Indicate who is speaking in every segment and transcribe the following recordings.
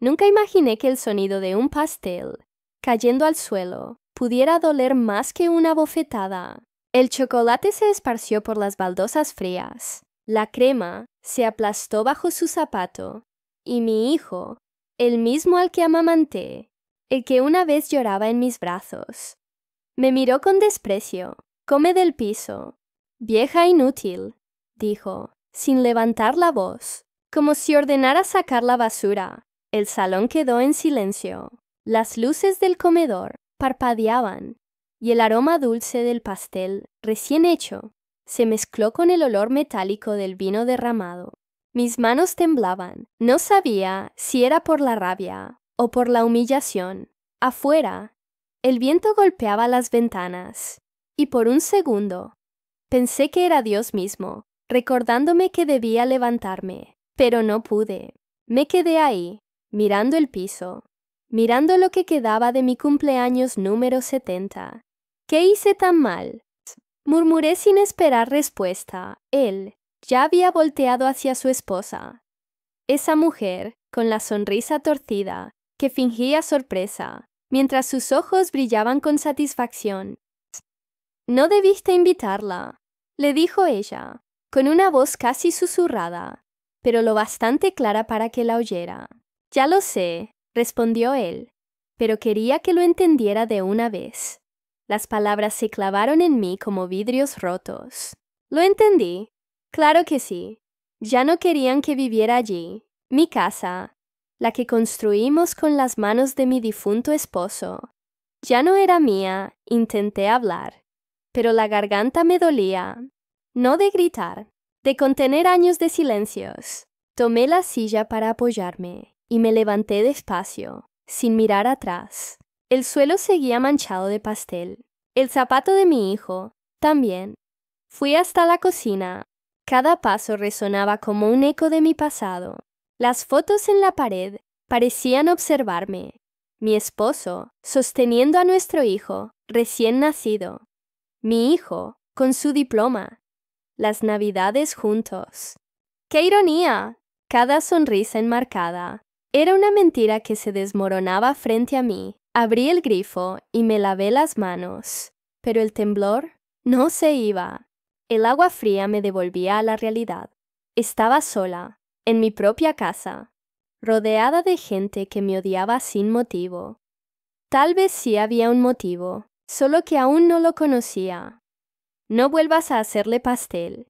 Speaker 1: Nunca imaginé que el sonido de un pastel cayendo al suelo pudiera doler más que una bofetada. El chocolate se esparció por las baldosas frías. La crema se aplastó bajo su zapato. Y mi hijo, el mismo al que amamanté, el que una vez lloraba en mis brazos, me miró con desprecio. «Come del piso, vieja inútil», dijo, sin levantar la voz, como si ordenara sacar la basura. El salón quedó en silencio. Las luces del comedor parpadeaban y el aroma dulce del pastel recién hecho se mezcló con el olor metálico del vino derramado. Mis manos temblaban. No sabía si era por la rabia o por la humillación. Afuera, el viento golpeaba las ventanas y por un segundo pensé que era Dios mismo, recordándome que debía levantarme, pero no pude. Me quedé ahí, mirando el piso, mirando lo que quedaba de mi cumpleaños número 70. ¿Qué hice tan mal?, murmuré sin esperar respuesta. Él ya había volteado hacia su esposa. Esa mujer, con la sonrisa torcida, que fingía sorpresa, mientras sus ojos brillaban con satisfacción. «No debiste invitarla», le dijo ella, con una voz casi susurrada, pero lo bastante clara para que la oyera. «Ya lo sé», respondió él, «pero quería que lo entendiera de una vez». Las palabras se clavaron en mí como vidrios rotos. Lo entendí. Claro que sí. Ya no querían que viviera allí. Mi casa, la que construimos con las manos de mi difunto esposo, ya no era mía. Intenté hablar, pero la garganta me dolía. No de gritar, de contener años de silencios. Tomé la silla para apoyarme y me levanté despacio, sin mirar atrás. El suelo seguía manchado de pastel. El zapato de mi hijo, también. Fui hasta la cocina. Cada paso resonaba como un eco de mi pasado. Las fotos en la pared parecían observarme. Mi esposo, sosteniendo a nuestro hijo, recién nacido. Mi hijo, con su diploma. Las navidades juntos. ¡Qué ironía! Cada sonrisa enmarcada era una mentira que se desmoronaba frente a mí. Abrí el grifo y me lavé las manos, pero el temblor no se iba. El agua fría me devolvía a la realidad. Estaba sola, en mi propia casa, rodeada de gente que me odiaba sin motivo. Tal vez sí había un motivo, solo que aún no lo conocía. «No vuelvas a hacerle pastel»,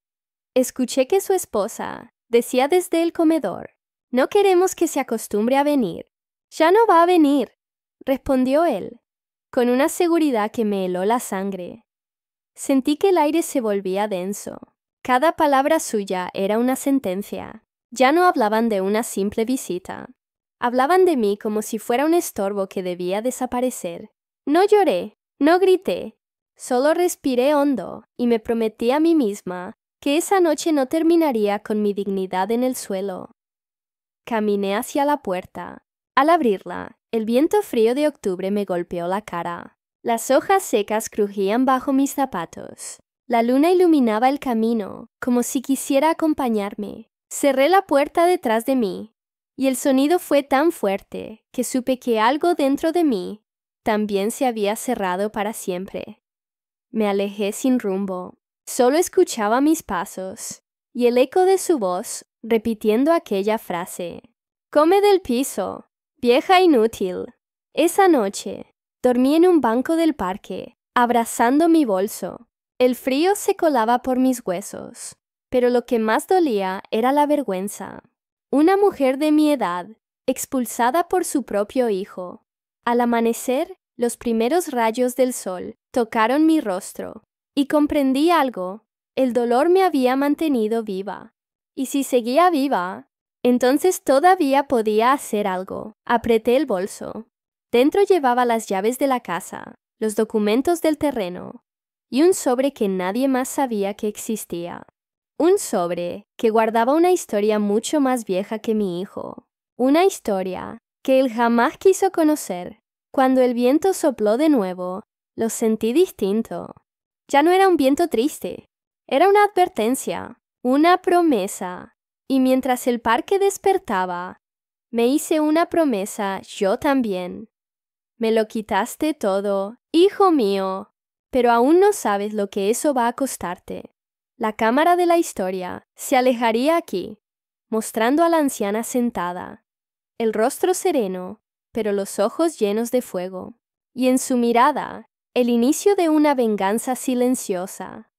Speaker 1: escuché que su esposa decía desde el comedor. «No queremos que se acostumbre a venir». «Ya no va a venir», respondió él, con una seguridad que me heló la sangre. Sentí que el aire se volvía denso. Cada palabra suya era una sentencia. Ya no hablaban de una simple visita. Hablaban de mí como si fuera un estorbo que debía desaparecer. No lloré, no grité, solo respiré hondo y me prometí a mí misma que esa noche no terminaría con mi dignidad en el suelo. Caminé hacia la puerta. Al abrirla, el viento frío de octubre me golpeó la cara. Las hojas secas crujían bajo mis zapatos. La luna iluminaba el camino, como si quisiera acompañarme. Cerré la puerta detrás de mí, y el sonido fue tan fuerte que supe que algo dentro de mí también se había cerrado para siempre. Me alejé sin rumbo. Solo escuchaba mis pasos y el eco de su voz repitiendo aquella frase. «Come del piso, vieja inútil». Esa noche dormí en un banco del parque, abrazando mi bolso. El frío se colaba por mis huesos, pero lo que más dolía era la vergüenza. Una mujer de mi edad, expulsada por su propio hijo. Al amanecer, los primeros rayos del sol tocaron mi rostro, y comprendí algo. El dolor me había mantenido viva. Y si seguía viva, entonces todavía podía hacer algo. Apreté el bolso. Dentro llevaba las llaves de la casa, los documentos del terreno y un sobre que nadie más sabía que existía. Un sobre que guardaba una historia mucho más vieja que mi hijo. Una historia que él jamás quiso conocer. Cuando el viento sopló de nuevo, lo sentí distinto. Ya no era un viento triste. Era una advertencia, una promesa. Y mientras el parque despertaba, Me hice una promesa yo también. Me lo quitaste todo, hijo mío, pero aún no sabes lo que eso va a costarte. La cámara de la historia se alejaría aquí, mostrando a la anciana sentada, el rostro sereno, pero los ojos llenos de fuego, y en su mirada, el inicio de una venganza silenciosa.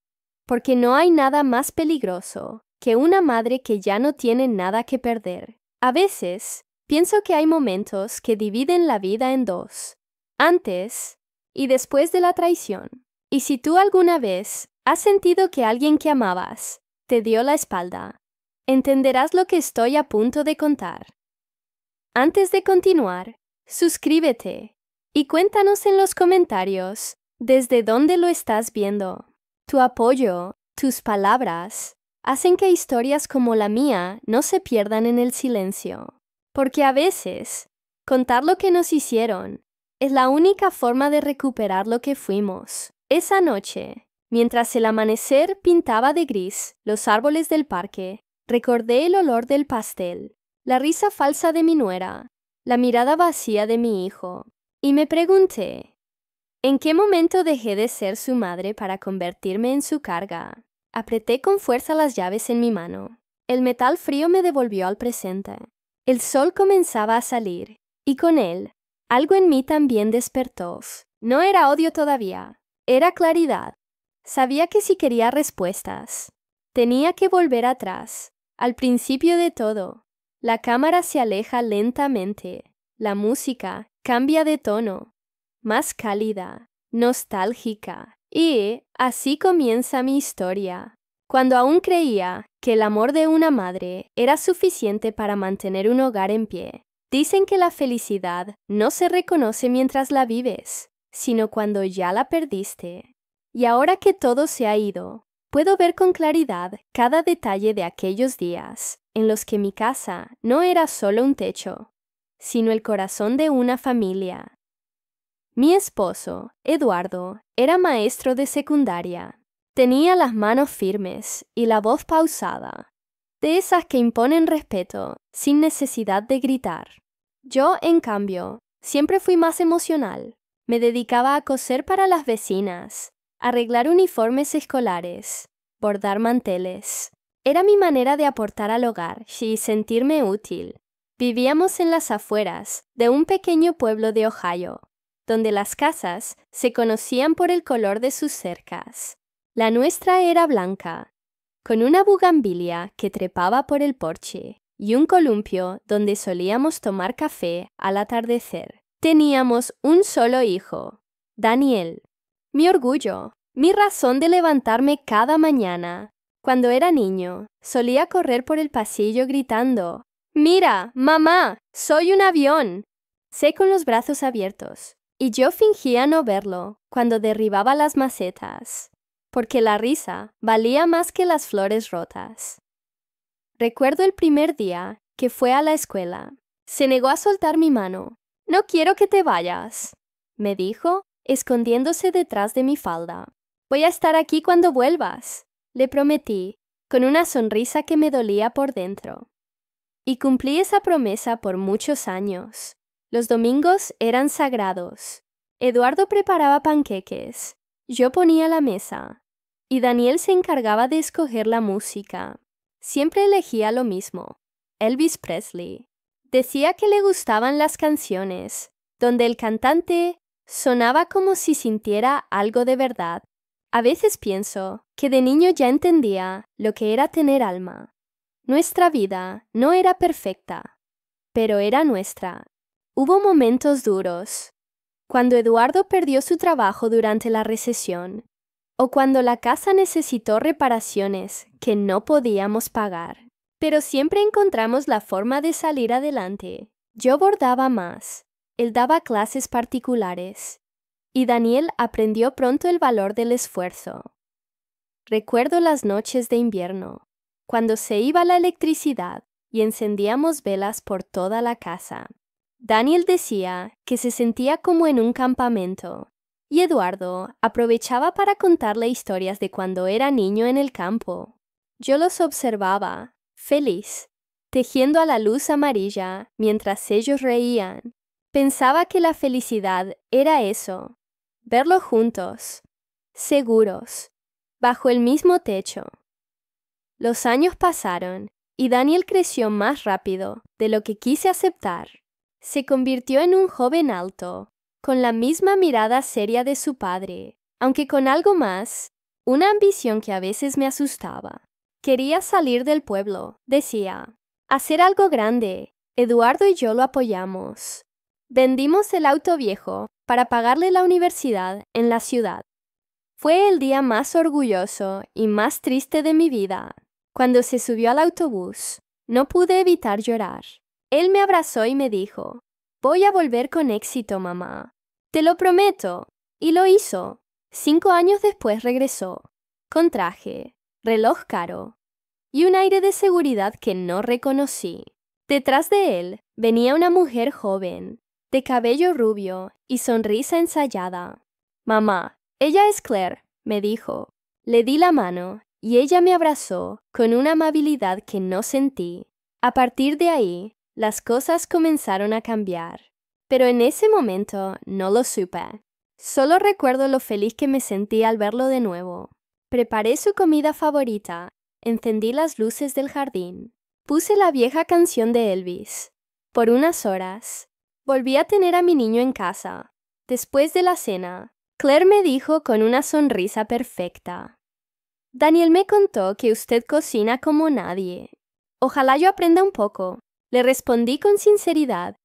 Speaker 1: Porque no hay nada más peligroso que una madre que ya no tiene nada que perder. A veces, pienso que hay momentos que dividen la vida en dos, antes y después de la traición. Y si tú alguna vez has sentido que alguien que amabas te dio la espalda, entenderás lo que estoy a punto de contar. Antes de continuar, suscríbete y cuéntanos en los comentarios desde dónde lo estás viendo. Tu apoyo, tus palabras, hacen que historias como la mía no se pierdan en el silencio. Porque a veces, contar lo que nos hicieron es la única forma de recuperar lo que fuimos. Esa noche, mientras el amanecer pintaba de gris los árboles del parque, recordé el olor del pastel, la risa falsa de mi nuera, la mirada vacía de mi hijo, y me pregunté, ¿en qué momento dejé de ser su madre para convertirme en su carga? Apreté con fuerza las llaves en mi mano. El metal frío me devolvió al presente. El sol comenzaba a salir, y con él, algo en mí también despertó. No era odio todavía, era claridad. Sabía que si quería respuestas, tenía que volver atrás, al principio de todo. La cámara se aleja lentamente, la música cambia de tono, más cálida, nostálgica, y así comienza mi historia. Cuando aún creía que el amor de una madre era suficiente para mantener un hogar en pie. Dicen que la felicidad no se reconoce mientras la vives, sino cuando ya la perdiste. Y ahora que todo se ha ido, puedo ver con claridad cada detalle de aquellos días en los que mi casa no era solo un techo, sino el corazón de una familia. Mi esposo, Eduardo, era maestro de secundaria. Tenía las manos firmes y la voz pausada, de esas que imponen respeto sin necesidad de gritar. Yo, en cambio, siempre fui más emocional. Me dedicaba a coser para las vecinas, arreglar uniformes escolares, bordar manteles. Era mi manera de aportar al hogar y sentirme útil. Vivíamos en las afueras de un pequeño pueblo de Ohio, donde las casas se conocían por el color de sus cercas. La nuestra era blanca, con una bugambilia que trepaba por el porche y un columpio donde solíamos tomar café al atardecer. Teníamos un solo hijo, Daniel, mi orgullo, mi razón de levantarme cada mañana. Cuando era niño, solía correr por el pasillo gritando, «¡Mira, mamá! ¡Soy un avión!». Sé con los brazos abiertos, y yo fingía no verlo cuando derribaba las macetas, porque la risa valía más que las flores rotas. Recuerdo el primer día que fue a la escuela. Se negó a soltar mi mano. «No quiero que te vayas», me dijo, escondiéndose detrás de mi falda. «Voy a estar aquí cuando vuelvas», le prometí, con una sonrisa que me dolía por dentro. Y cumplí esa promesa por muchos años. Los domingos eran sagrados. Eduardo preparaba panqueques, yo ponía la mesa, y Daniel se encargaba de escoger la música. Siempre elegía lo mismo, Elvis Presley. Decía que le gustaban las canciones, donde el cantante sonaba como si sintiera algo de verdad. A veces pienso que de niño ya entendía lo que era tener alma. Nuestra vida no era perfecta, pero era nuestra. Hubo momentos duros, cuando Eduardo perdió su trabajo durante la recesión, o cuando la casa necesitó reparaciones que no podíamos pagar. Pero siempre encontramos la forma de salir adelante. Yo bordaba más, él daba clases particulares, y Daniel aprendió pronto el valor del esfuerzo. Recuerdo las noches de invierno, cuando se iba la electricidad y encendíamos velas por toda la casa. Daniel decía que se sentía como en un campamento, y Eduardo aprovechaba para contarle historias de cuando era niño en el campo. Yo los observaba, feliz, tejiendo a la luz amarilla mientras ellos reían. Pensaba que la felicidad era eso, verlos juntos, seguros, bajo el mismo techo. Los años pasaron y Daniel creció más rápido de lo que quise aceptar. Se convirtió en un joven alto, con la misma mirada seria de su padre, aunque con algo más, una ambición que a veces me asustaba. Quería salir del pueblo, decía, hacer algo grande. Eduardo y yo lo apoyamos. Vendimos el auto viejo para pagarle la universidad en la ciudad. Fue el día más orgulloso y más triste de mi vida. Cuando se subió al autobús, no pude evitar llorar. Él me abrazó y me dijo, «Voy a volver con éxito, mamá. Te lo prometo». Y lo hizo. 5 años después regresó, con traje, reloj caro y un aire de seguridad que no reconocí. Detrás de él venía una mujer joven, de cabello rubio y sonrisa ensayada. «Mamá, ella es Claire», me dijo. Le di la mano y ella me abrazó con una amabilidad que no sentí. A partir de ahí, las cosas comenzaron a cambiar. Pero en ese momento no lo supe. Solo recuerdo lo feliz que me sentí al verlo de nuevo. Preparé su comida favorita, encendí las luces del jardín, puse la vieja canción de Elvis. Por unas horas, volví a tener a mi niño en casa. Después de la cena, Claire me dijo con una sonrisa perfecta, «Daniel me contó que usted cocina como nadie. Ojalá yo aprenda un poco». Le respondí con sinceridad,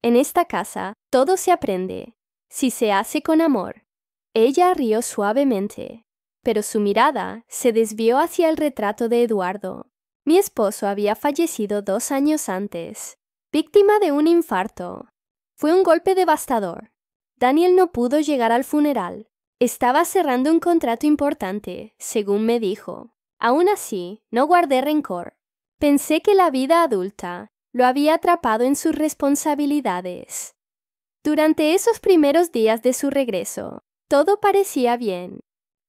Speaker 1: «En esta casa todo se aprende, si se hace con amor». Ella rió suavemente, pero su mirada se desvió hacia el retrato de Eduardo. Mi esposo había fallecido 2 años antes, víctima de un infarto. Fue un golpe devastador. Daniel no pudo llegar al funeral. Estaba cerrando un contrato importante, según me dijo. Aún así, no guardé rencor. Pensé que la vida adulta lo había atrapado en sus responsabilidades. Durante esos primeros días de su regreso, todo parecía bien.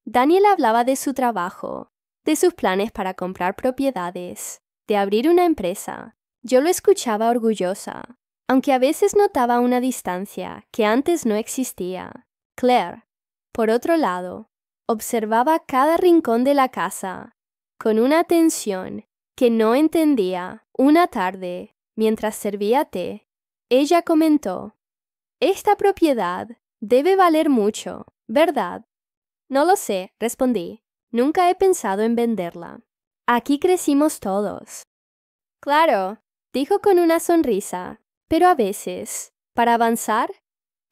Speaker 1: Daniel hablaba de su trabajo, de sus planes para comprar propiedades, de abrir una empresa. Yo lo escuchaba orgullosa, aunque a veces notaba una distancia que antes no existía. Claire, por otro lado, observaba cada rincón de la casa, con una atención que no entendía. Una tarde, mientras servía té, ella comentó, «Esta propiedad debe valer mucho, ¿verdad?» «No lo sé», respondí. «Nunca he pensado en venderla. Aquí crecimos todos». «Claro», dijo con una sonrisa, «pero a veces, para avanzar,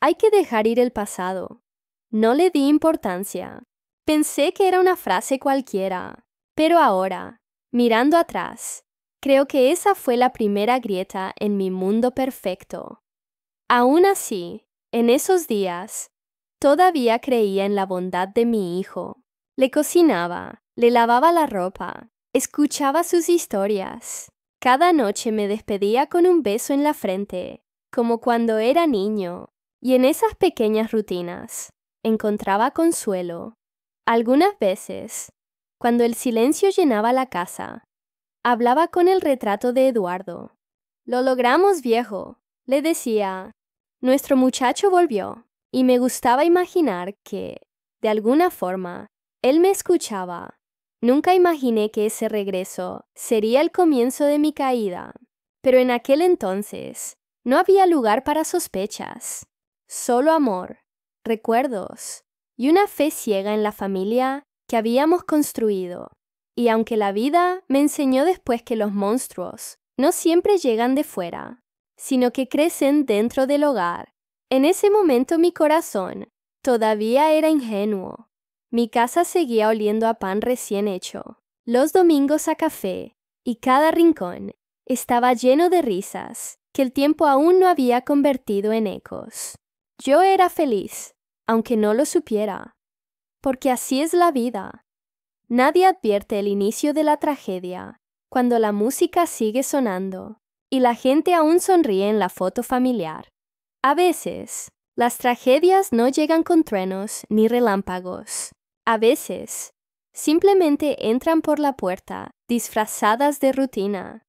Speaker 1: hay que dejar ir el pasado». No le di importancia. Pensé que era una frase cualquiera, pero ahora, mirando atrás, creo que esa fue la primera grieta en mi mundo perfecto. Aún así, en esos días, todavía creía en la bondad de mi hijo. Le cocinaba, le lavaba la ropa, escuchaba sus historias. Cada noche me despedía con un beso en la frente, como cuando era niño, y en esas pequeñas rutinas encontraba consuelo. Algunas veces, cuando el silencio llenaba la casa, hablaba con el retrato de Eduardo. «Lo logramos, viejo», le decía. «Nuestro muchacho volvió», y me gustaba imaginar que, de alguna forma, él me escuchaba. Nunca imaginé que ese regreso sería el comienzo de mi caída, pero en aquel entonces no había lugar para sospechas. Solo amor, recuerdos y una fe ciega en la familia que habíamos construido. Y aunque la vida me enseñó después que los monstruos no siempre llegan de fuera, sino que crecen dentro del hogar, en ese momento mi corazón todavía era ingenuo. Mi casa seguía oliendo a pan recién hecho, los domingos a café, y cada rincón estaba lleno de risas que el tiempo aún no había convertido en ecos. Yo era feliz, aunque no lo supiera, porque así es la vida. Nadie advierte el inicio de la tragedia cuando la música sigue sonando y la gente aún sonríe en la foto familiar. A veces, las tragedias no llegan con truenos ni relámpagos. A veces, simplemente entran por la puerta disfrazadas de rutina.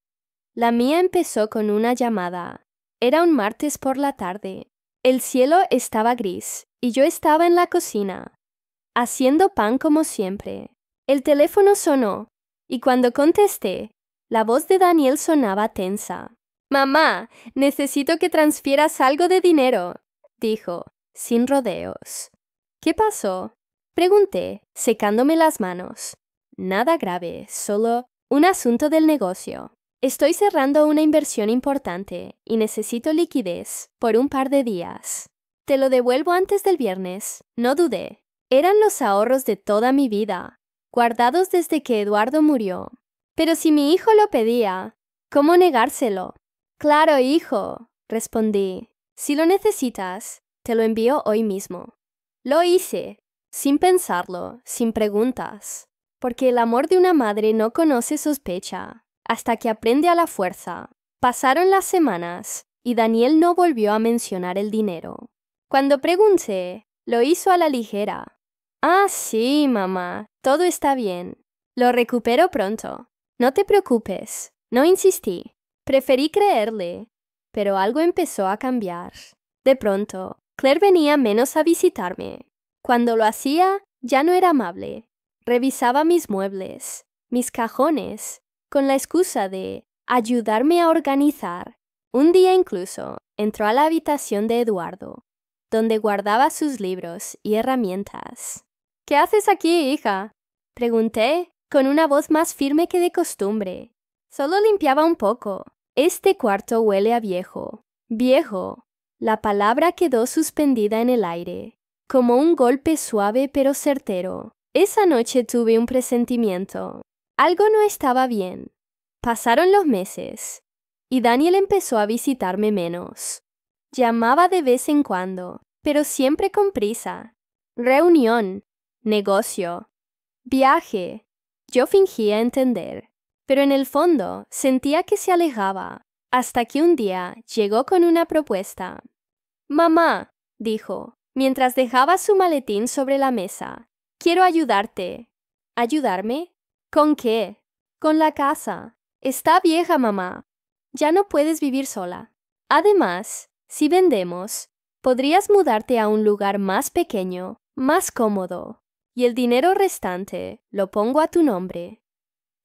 Speaker 1: La mía empezó con una llamada. Era un martes por la tarde. El cielo estaba gris y yo estaba en la cocina, haciendo pan como siempre. El teléfono sonó y cuando contesté, la voz de Daniel sonaba tensa. «Mamá, necesito que transfieras algo de dinero», dijo, sin rodeos. «¿Qué pasó?», pregunté, secándome las manos. «Nada grave, solo un asunto del negocio. Estoy cerrando una inversión importante y necesito liquidez por un par de días. Te lo devuelvo antes del viernes, no dudé. Eran los ahorros de toda mi vida, guardados desde que Eduardo murió. Pero si mi hijo lo pedía, ¿cómo negárselo?» «Claro, hijo», respondí. «Si lo necesitas, te lo envío hoy mismo». Lo hice, sin pensarlo, sin preguntas, porque el amor de una madre no conoce sospecha, hasta que aprende a la fuerza. Pasaron las semanas, y Daniel no volvió a mencionar el dinero. Cuando pregunté, lo hizo a la ligera. «Ah, sí, mamá, todo está bien. Lo recupero pronto. No te preocupes». No insistí. Preferí creerle, pero algo empezó a cambiar. De pronto, Claire venía menos a visitarme. Cuando lo hacía, ya no era amable. Revisaba mis muebles, mis cajones, con la excusa de ayudarme a organizar. Un día incluso entró a la habitación de Eduardo, donde guardaba sus libros y herramientas. «¿Qué haces aquí, hija?», pregunté, con una voz más firme que de costumbre. «Solo limpiaba un poco. Este cuarto huele a viejo». Viejo. La palabra quedó suspendida en el aire, como un golpe suave pero certero. Esa noche tuve un presentimiento. Algo no estaba bien. Pasaron los meses, y Daniel empezó a visitarme menos. Llamaba de vez en cuando, pero siempre con prisa. Reunión, negocio, viaje. Yo fingía entender, pero en el fondo sentía que se alejaba, hasta que un día llegó con una propuesta. «Mamá», dijo, mientras dejaba su maletín sobre la mesa, «quiero ayudarte». «¿Ayudarme? ¿Con qué?» «Con la casa. Está vieja, mamá. Ya no puedes vivir sola. Además, si vendemos, podrías mudarte a un lugar más pequeño, más cómodo, y el dinero restante lo pongo a tu nombre».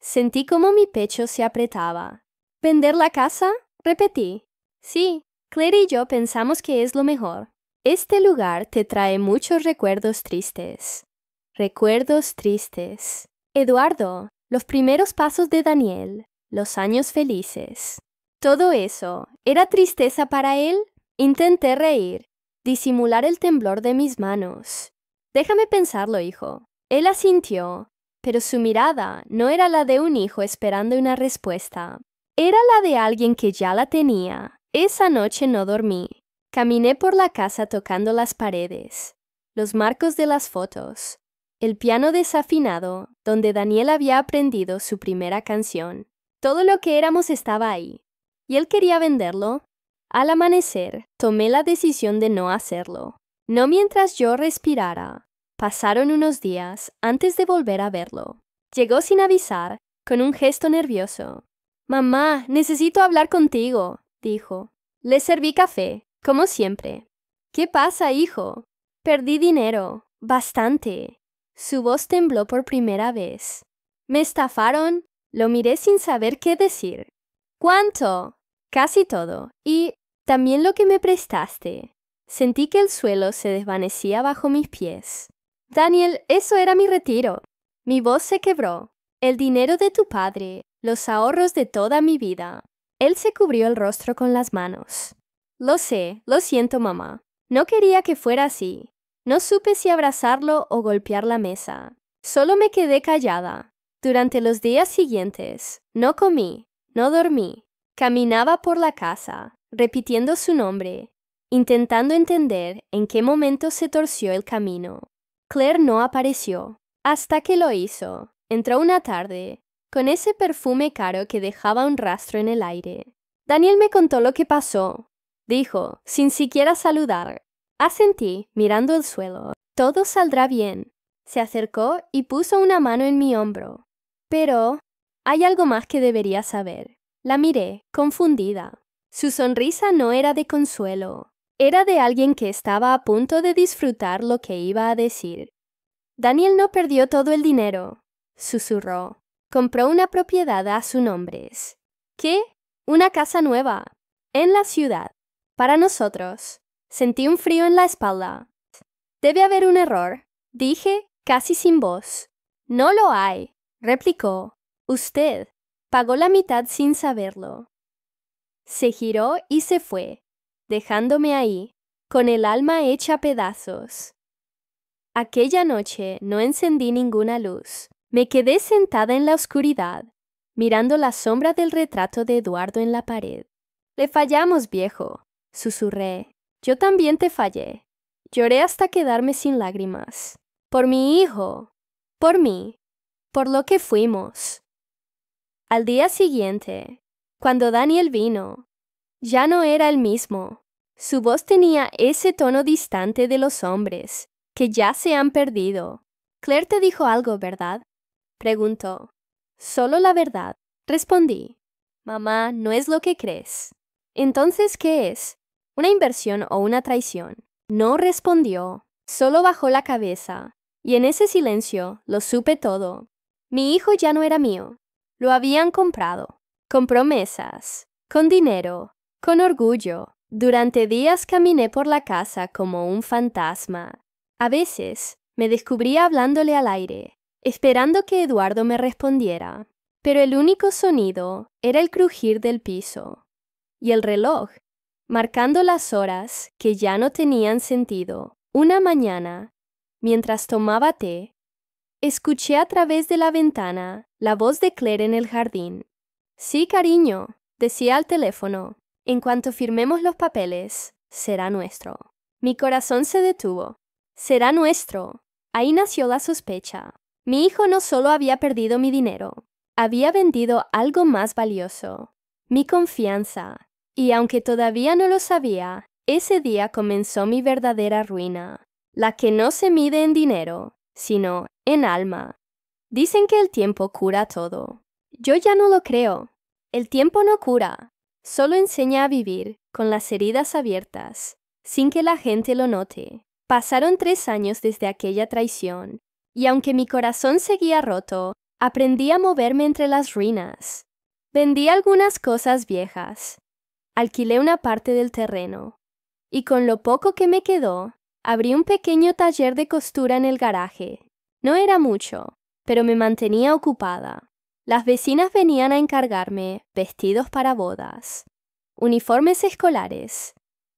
Speaker 1: Sentí como mi pecho se apretaba. «¿Vender la casa?», repetí. «Sí, Claire y yo pensamos que es lo mejor. Este lugar te trae muchos recuerdos tristes». Recuerdos tristes. Eduardo, los primeros pasos de Daniel, los años felices. ¿Todo eso era tristeza para él? Intenté reír, disimular el temblor de mis manos. «Déjame pensarlo, hijo». Él asintió, pero su mirada no era la de un hijo esperando una respuesta. Era la de alguien que ya la tenía. Esa noche no dormí. Caminé por la casa tocando las paredes, los marcos de las fotos, el piano desafinado donde Daniel había aprendido su primera canción. Todo lo que éramos estaba ahí. ¿Y él quería venderlo? Al amanecer, tomé la decisión de no hacerlo. No mientras yo respirara. Pasaron unos días antes de volver a verlo. Llegó sin avisar, con un gesto nervioso. «Mamá, necesito hablar contigo», dijo. Le serví café, como siempre. «¿Qué pasa, hijo?» «Perdí dinero. Bastante». Su voz tembló por primera vez. «¿Me estafaron?» Lo miré sin saber qué decir. «¿Cuánto?» «Casi todo. Y también lo que me prestaste». Sentí que el suelo se desvanecía bajo mis pies. «Daniel, eso era mi retiro». Mi voz se quebró. «El dinero de tu padre, los ahorros de toda mi vida». Él se cubrió el rostro con las manos. «Lo sé, lo siento, mamá. No quería que fuera así». No supe si abrazarlo o golpear la mesa. Solo me quedé callada. Durante los días siguientes, no comí, no dormí. Caminaba por la casa, repitiendo su nombre, intentando entender en qué momento se torció el camino. Claire no apareció, hasta que lo hizo. Entró una tarde, con ese perfume caro que dejaba un rastro en el aire. «Daniel me contó lo que pasó», dijo, sin siquiera saludar. Asentí, mirando el suelo. «Todo saldrá bien». Se acercó y puso una mano en mi hombro. «Pero hay algo más que debería saber». La miré, confundida. Su sonrisa no era de consuelo. Era de alguien que estaba a punto de disfrutar lo que iba a decir. Daniel no perdió todo el dinero, susurró. Compró una propiedad a su nombre. ¿Qué? Una casa nueva. En la ciudad. Para nosotros. Sentí un frío en la espalda. Debe haber un error, dije, casi sin voz. No lo hay, replicó. Usted pagó la mitad sin saberlo. Se giró y se fue, dejándome ahí, con el alma hecha pedazos. Aquella noche no encendí ninguna luz. Me quedé sentada en la oscuridad, mirando la sombra del retrato de Eduardo en la pared. Le fallamos, viejo, susurré. Yo también te fallé. Lloré hasta quedarme sin lágrimas. Por mi hijo, por mí, por lo que fuimos. Al día siguiente, cuando Daniel vino, ya no era el mismo. Su voz tenía ese tono distante de los hombres, que ya se han perdido. Claire te dijo algo, ¿verdad? Preguntó. Solo la verdad, respondí. Mamá, no es lo que crees. Entonces, ¿qué es? ¿Una inversión o una traición? No respondió, solo bajó la cabeza, y en ese silencio lo supe todo. Mi hijo ya no era mío. Lo habían comprado, con promesas, con dinero, con orgullo. Durante días caminé por la casa como un fantasma. A veces me descubría hablándole al aire, esperando que Eduardo me respondiera, pero el único sonido era el crujir del piso. Y el reloj, marcando las horas que ya no tenían sentido. Una mañana, mientras tomaba té, escuché a través de la ventana la voz de Claire en el jardín. Sí, cariño, decía al teléfono. En cuanto firmemos los papeles, será nuestro. Mi corazón se detuvo. Será nuestro. Ahí nació la sospecha. Mi hijo no solo había perdido mi dinero, había vendido algo más valioso, mi confianza. Y aunque todavía no lo sabía, ese día comenzó mi verdadera ruina, la que no se mide en dinero, sino en alma. Dicen que el tiempo cura todo. Yo ya no lo creo. El tiempo no cura, solo enseña a vivir con las heridas abiertas, sin que la gente lo note. Pasaron 3 años desde aquella traición, y aunque mi corazón seguía roto, aprendí a moverme entre las ruinas. Vendí algunas cosas viejas. Alquilé una parte del terreno, y con lo poco que me quedó, abrí un pequeño taller de costura en el garaje. No era mucho, pero me mantenía ocupada. Las vecinas venían a encargarme vestidos para bodas, uniformes escolares,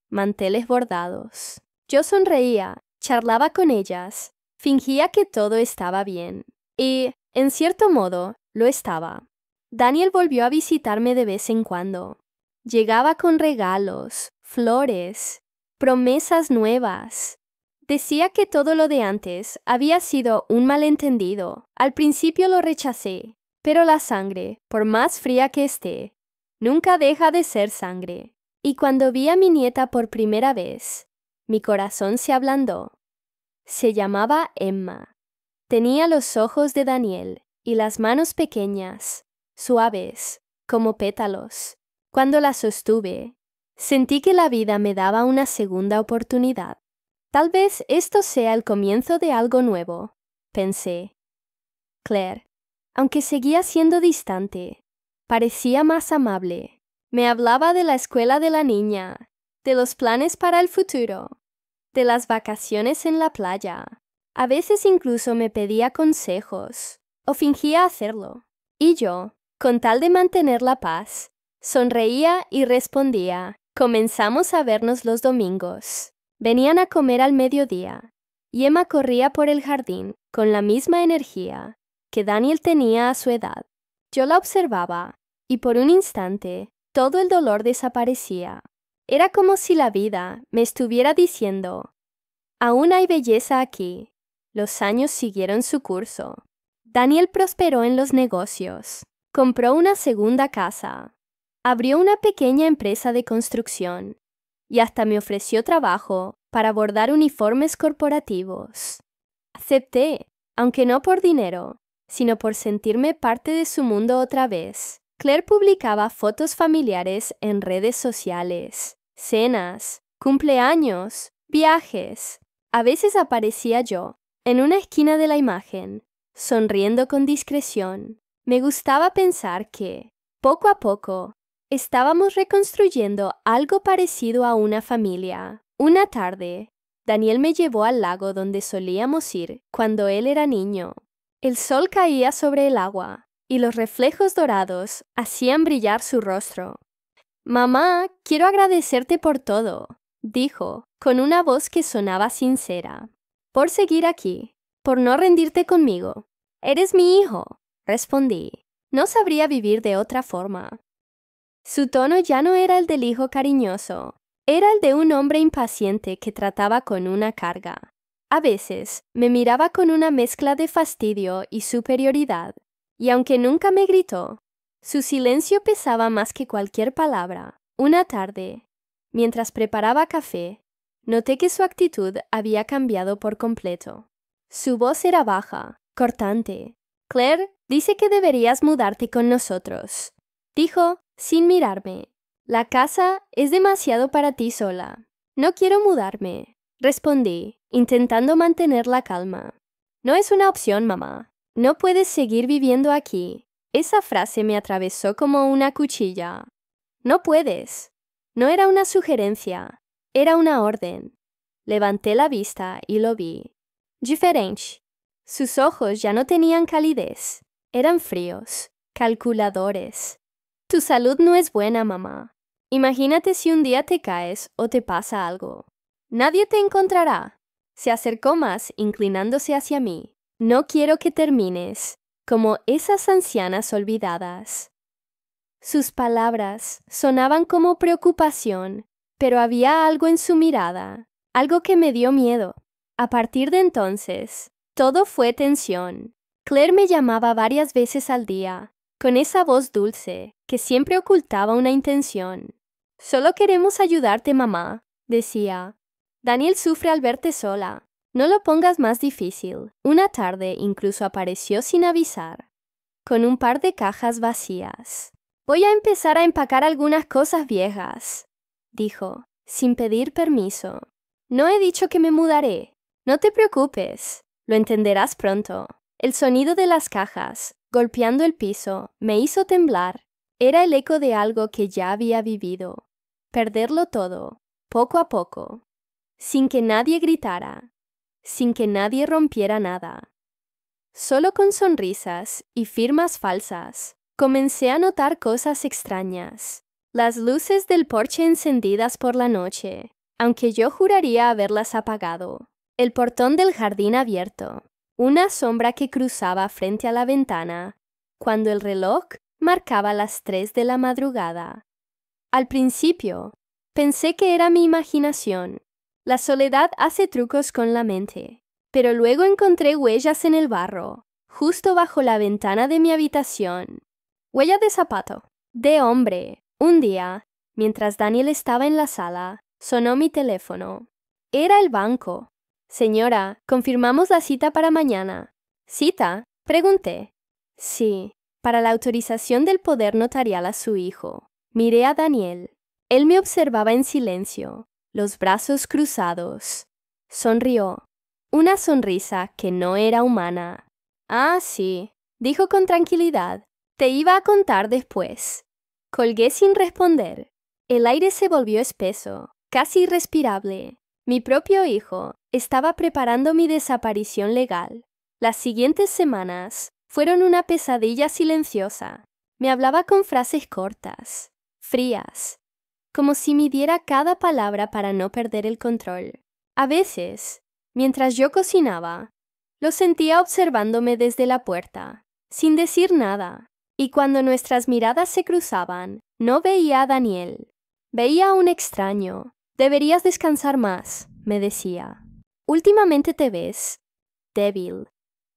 Speaker 1: manteles bordados. Yo sonreía, charlaba con ellas, fingía que todo estaba bien. Y, en cierto modo, lo estaba. Daniel volvió a visitarme de vez en cuando. Llegaba con regalos, flores, promesas nuevas. Decía que todo lo de antes había sido un malentendido. Al principio lo rechacé, pero la sangre, por más fría que esté, nunca deja de ser sangre. Y cuando vi a mi nieta por primera vez, mi corazón se ablandó. Se llamaba Emma. Tenía los ojos de Daniel y las manos pequeñas, suaves, como pétalos. Cuando la sostuve, sentí que la vida me daba una segunda oportunidad. Tal vez esto sea el comienzo de algo nuevo, pensé. Claire, aunque seguía siendo distante, parecía más amable. Me hablaba de la escuela de la niña, de los planes para el futuro, de las vacaciones en la playa. A veces incluso me pedía consejos, o fingía hacerlo. Y yo, con tal de mantener la paz, sonreía y respondía. Comenzamos a vernos los domingos. Venían a comer al mediodía, y Emma corría por el jardín con la misma energía que Daniel tenía a su edad. Yo la observaba, y por un instante, todo el dolor desaparecía. Era como si la vida me estuviera diciendo, aún hay belleza aquí. Los años siguieron su curso. Daniel prosperó en los negocios. Compró una segunda casa. Abrió una pequeña empresa de construcción. Y hasta me ofreció trabajo para bordar uniformes corporativos. Acepté, aunque no por dinero, sino por sentirme parte de su mundo otra vez. Claire publicaba fotos familiares en redes sociales, cenas, cumpleaños, viajes. A veces aparecía yo, en una esquina de la imagen, sonriendo con discreción. Me gustaba pensar que, poco a poco, estábamos reconstruyendo algo parecido a una familia. Una tarde, Daniel me llevó al lago donde solíamos ir cuando él era niño. El sol caía sobre el agua y los reflejos dorados hacían brillar su rostro. «Mamá, quiero agradecerte por todo», dijo, con una voz que sonaba sincera. «Por seguir aquí, por no rendirte conmigo. Eres mi hijo», respondí. No sabría vivir de otra forma. Su tono ya no era el del hijo cariñoso, era el de un hombre impaciente que trataba con una carga. A veces me miraba con una mezcla de fastidio y superioridad, y aunque nunca me gritó, su silencio pesaba más que cualquier palabra. Una tarde, mientras preparaba café, noté que su actitud había cambiado por completo. Su voz era baja, cortante. «Claire dice que deberías mudarte con nosotros», dijo sin mirarme. «La casa es demasiado para ti sola». «No quiero mudarme», respondí, intentando mantener la calma. «No es una opción, mamá. No puedes seguir viviendo aquí». Esa frase me atravesó como una cuchilla. «No puedes». No era una sugerencia, era una orden. Levanté la vista y lo vi. Diferente. Sus ojos ya no tenían calidez. Eran fríos, calculadores. «Tu salud no es buena, mamá. Imagínate si un día te caes o te pasa algo. Nadie te encontrará». Se acercó más, inclinándose hacia mí. «No quiero que termines como esas ancianas olvidadas». Sus palabras sonaban como preocupación, pero había algo en su mirada, algo que me dio miedo. A partir de entonces, todo fue tensión. Claire me llamaba varias veces al día, con esa voz dulce que siempre ocultaba una intención. «Solo queremos ayudarte, mamá», decía. «Daniel sufre al verte sola. No lo pongas más difícil». Una tarde incluso apareció sin avisar, con un par de cajas vacías. «Voy a empezar a empacar algunas cosas viejas», dijo, sin pedir permiso. «No he dicho que me mudaré. No te preocupes, lo entenderás pronto». El sonido de las cajas, golpeando el piso, me hizo temblar. Era el eco de algo que ya había vivido. Perderlo todo, poco a poco, sin que nadie gritara, sin que nadie rompiera nada. Solo con sonrisas y firmas falsas, comencé a notar cosas extrañas. Las luces del porche encendidas por la noche, aunque yo juraría haberlas apagado. El portón del jardín abierto. Una sombra que cruzaba frente a la ventana, cuando el reloj marcaba las 3 de la madrugada. Al principio, pensé que era mi imaginación. La soledad hace trucos con la mente. Pero luego encontré huellas en el barro, justo bajo la ventana de mi habitación. Huella de zapato. De hombre. Un día, mientras Daniel estaba en la sala, sonó mi teléfono. Era el banco. «Señora, confirmamos la cita para mañana». «¿Cita?», pregunté. «Sí, para la autorización del poder notarial a su hijo». Miré a Daniel. Él me observaba en silencio, los brazos cruzados. Sonrió. Una sonrisa que no era humana. «Ah, sí», dijo con tranquilidad. «Te iba a contar después». Colgué sin responder. El aire se volvió espeso, casi irrespirable. Mi propio hijo estaba preparando mi desaparición legal. Las siguientes semanas fueron una pesadilla silenciosa. Me hablaba con frases cortas, frías, como si midiera cada palabra para no perder el control. A veces, mientras yo cocinaba, lo sentía observándome desde la puerta, sin decir nada. Y cuando nuestras miradas se cruzaban, no veía a Daniel. Veía a un extraño. «Deberías descansar más», me decía. «Últimamente te ves débil».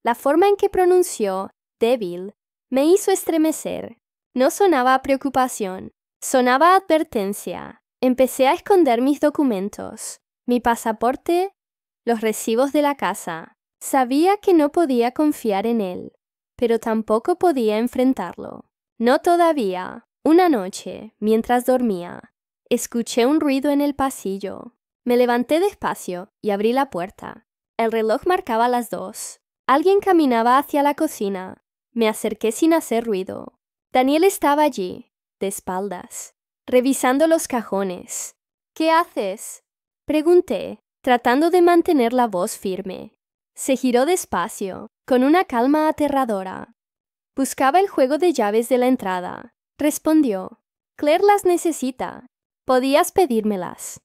Speaker 1: La forma en que pronunció «débil» me hizo estremecer. No sonaba a preocupación, sonaba a advertencia. Empecé a esconder mis documentos, mi pasaporte, los recibos de la casa. Sabía que no podía confiar en él, pero tampoco podía enfrentarlo. No todavía. Una noche, mientras dormía, escuché un ruido en el pasillo. Me levanté despacio y abrí la puerta. El reloj marcaba las 2. Alguien caminaba hacia la cocina. Me acerqué sin hacer ruido. Daniel estaba allí, de espaldas, revisando los cajones. ¿Qué haces?, pregunté, tratando de mantener la voz firme. Se giró despacio, con una calma aterradora. Buscaba el juego de llaves de la entrada. Respondió. Claire las necesita. Podías pedírmelas.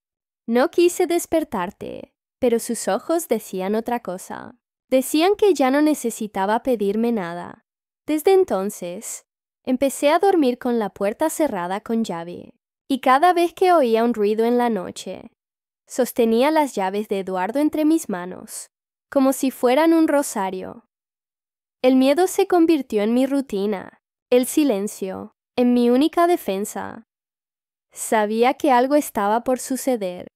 Speaker 1: No quise despertarte, pero sus ojos decían otra cosa. Decían que ya no necesitaba pedirme nada. Desde entonces, empecé a dormir con la puerta cerrada con llave, y cada vez que oía un ruido en la noche, sostenía las llaves de Eduardo entre mis manos, como si fueran un rosario. El miedo se convirtió en mi rutina, el silencio, en mi única defensa. Sabía que algo estaba por suceder.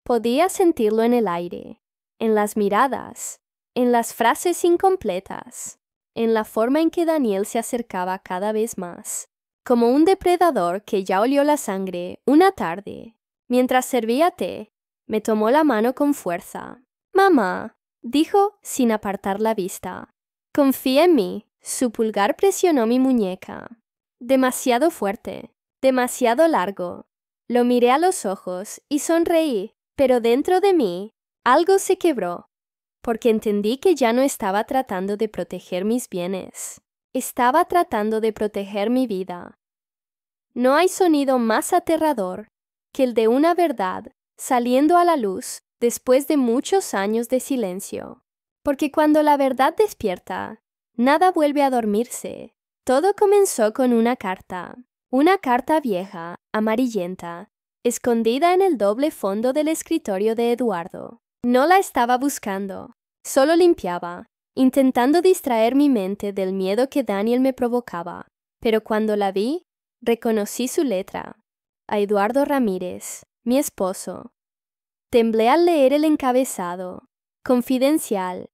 Speaker 1: Podía sentirlo en el aire, en las miradas, en las frases incompletas, en la forma en que Daniel se acercaba cada vez más, como un depredador que ya olió la sangre. Una tarde, mientras servía té, me tomó la mano con fuerza. «Mamá», dijo sin apartar la vista. «Confía en mí». Su pulgar presionó mi muñeca. Demasiado fuerte, demasiado largo. Lo miré a los ojos y sonreí, pero dentro de mí algo se quebró, porque entendí que ya no estaba tratando de proteger mis bienes. Estaba tratando de proteger mi vida. No hay sonido más aterrador que el de una verdad saliendo a la luz después de muchos años de silencio, porque cuando la verdad despierta, nada vuelve a dormirse. Todo comenzó con una carta vieja, amarillenta, escondida en el doble fondo del escritorio de Eduardo. No la estaba buscando, solo limpiaba, intentando distraer mi mente del miedo que Daniel me provocaba. Pero cuando la vi, reconocí su letra. A Eduardo Ramírez, mi esposo. Temblé al leer el encabezado. Confidencial.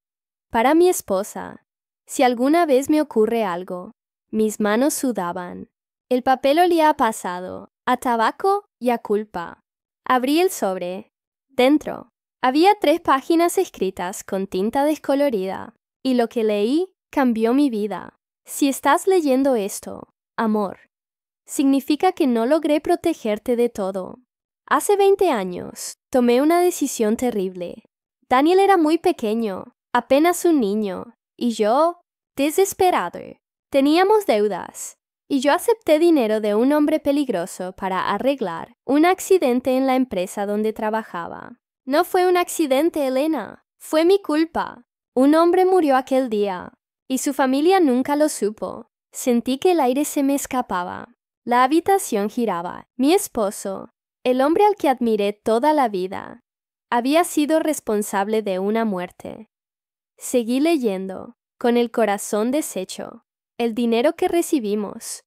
Speaker 1: Para mi esposa. Si alguna vez me ocurre algo. Mis manos sudaban. El papel olía a pasado, a tabaco y a culpa. Abrí el sobre. Dentro había 3 páginas escritas con tinta descolorida, y lo que leí cambió mi vida. Si estás leyendo esto, amor, significa que no logré protegerte de todo. Hace 20 años, tomé una decisión terrible. Daniel era muy pequeño, apenas un niño, y yo, desesperado. Teníamos deudas, y yo acepté dinero de un hombre peligroso para arreglar un accidente en la empresa donde trabajaba. No fue un accidente, Elena, fue mi culpa. Un hombre murió aquel día, y su familia nunca lo supo. Sentí que el aire se me escapaba. La habitación giraba. Mi esposo, el hombre al que admiré toda la vida, había sido responsable de una muerte. Seguí leyendo, con el corazón deshecho. El dinero que recibimos,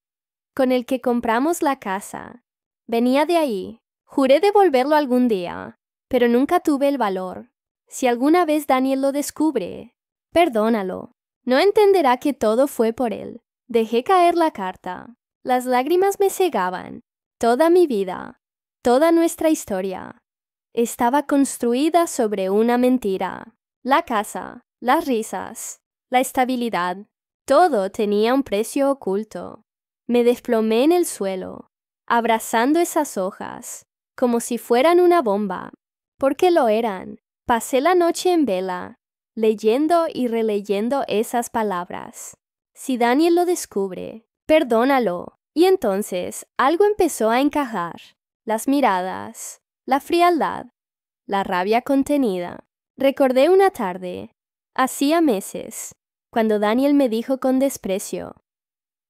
Speaker 1: con el que compramos la casa, venía de ahí. Juré devolverlo algún día, pero nunca tuve el valor. Si alguna vez Daniel lo descubre, perdónalo. No entenderá que todo fue por él. Dejé caer la carta. Las lágrimas me cegaban. Toda mi vida, toda nuestra historia, estaba construida sobre una mentira. La casa, las risas, la estabilidad, todo tenía un precio oculto. Me desplomé en el suelo, abrazando esas hojas, como si fueran una bomba, porque lo eran. Pasé la noche en vela, leyendo y releyendo esas palabras. Si Daniel lo descubre, perdónalo. Y entonces algo empezó a encajar. Las miradas, la frialdad, la rabia contenida. Recordé una tarde, hacía meses, cuando Daniel me dijo con desprecio: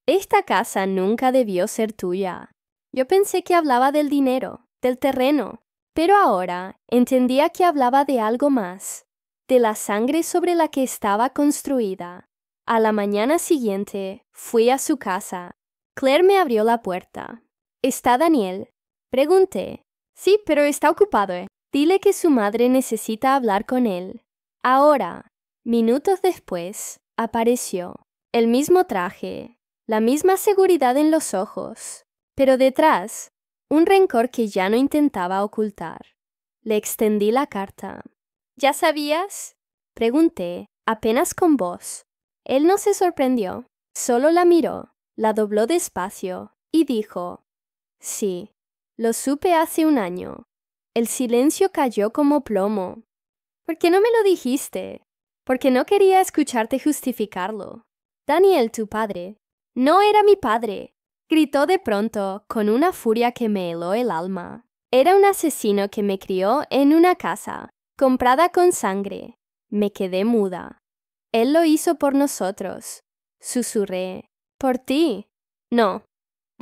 Speaker 1: «Esta casa nunca debió ser tuya». Yo pensé que hablaba del dinero, del terreno, pero ahora entendía que hablaba de algo más, de la sangre sobre la que estaba construida. A la mañana siguiente fui a su casa. Claire me abrió la puerta. «¿Está Daniel?», pregunté. «Sí, pero está ocupado. Dile que su madre necesita hablar con él». Ahora, minutos después, apareció. El mismo traje, la misma seguridad en los ojos, pero detrás, un rencor que ya no intentaba ocultar. Le extendí la carta. ¿Ya sabías? Pregunté, apenas con voz. Él no se sorprendió, solo la miró, la dobló despacio y dijo, sí, lo supe hace un año. El silencio cayó como plomo. ¿Por qué no me lo dijiste? Porque no quería escucharte justificarlo. Daniel, tu padre. No era mi padre, gritó de pronto con una furia que me heló el alma. Era un asesino que me crió en una casa, comprada con sangre. Me quedé muda. Él lo hizo por nosotros. Susurré. ¿Por ti? No,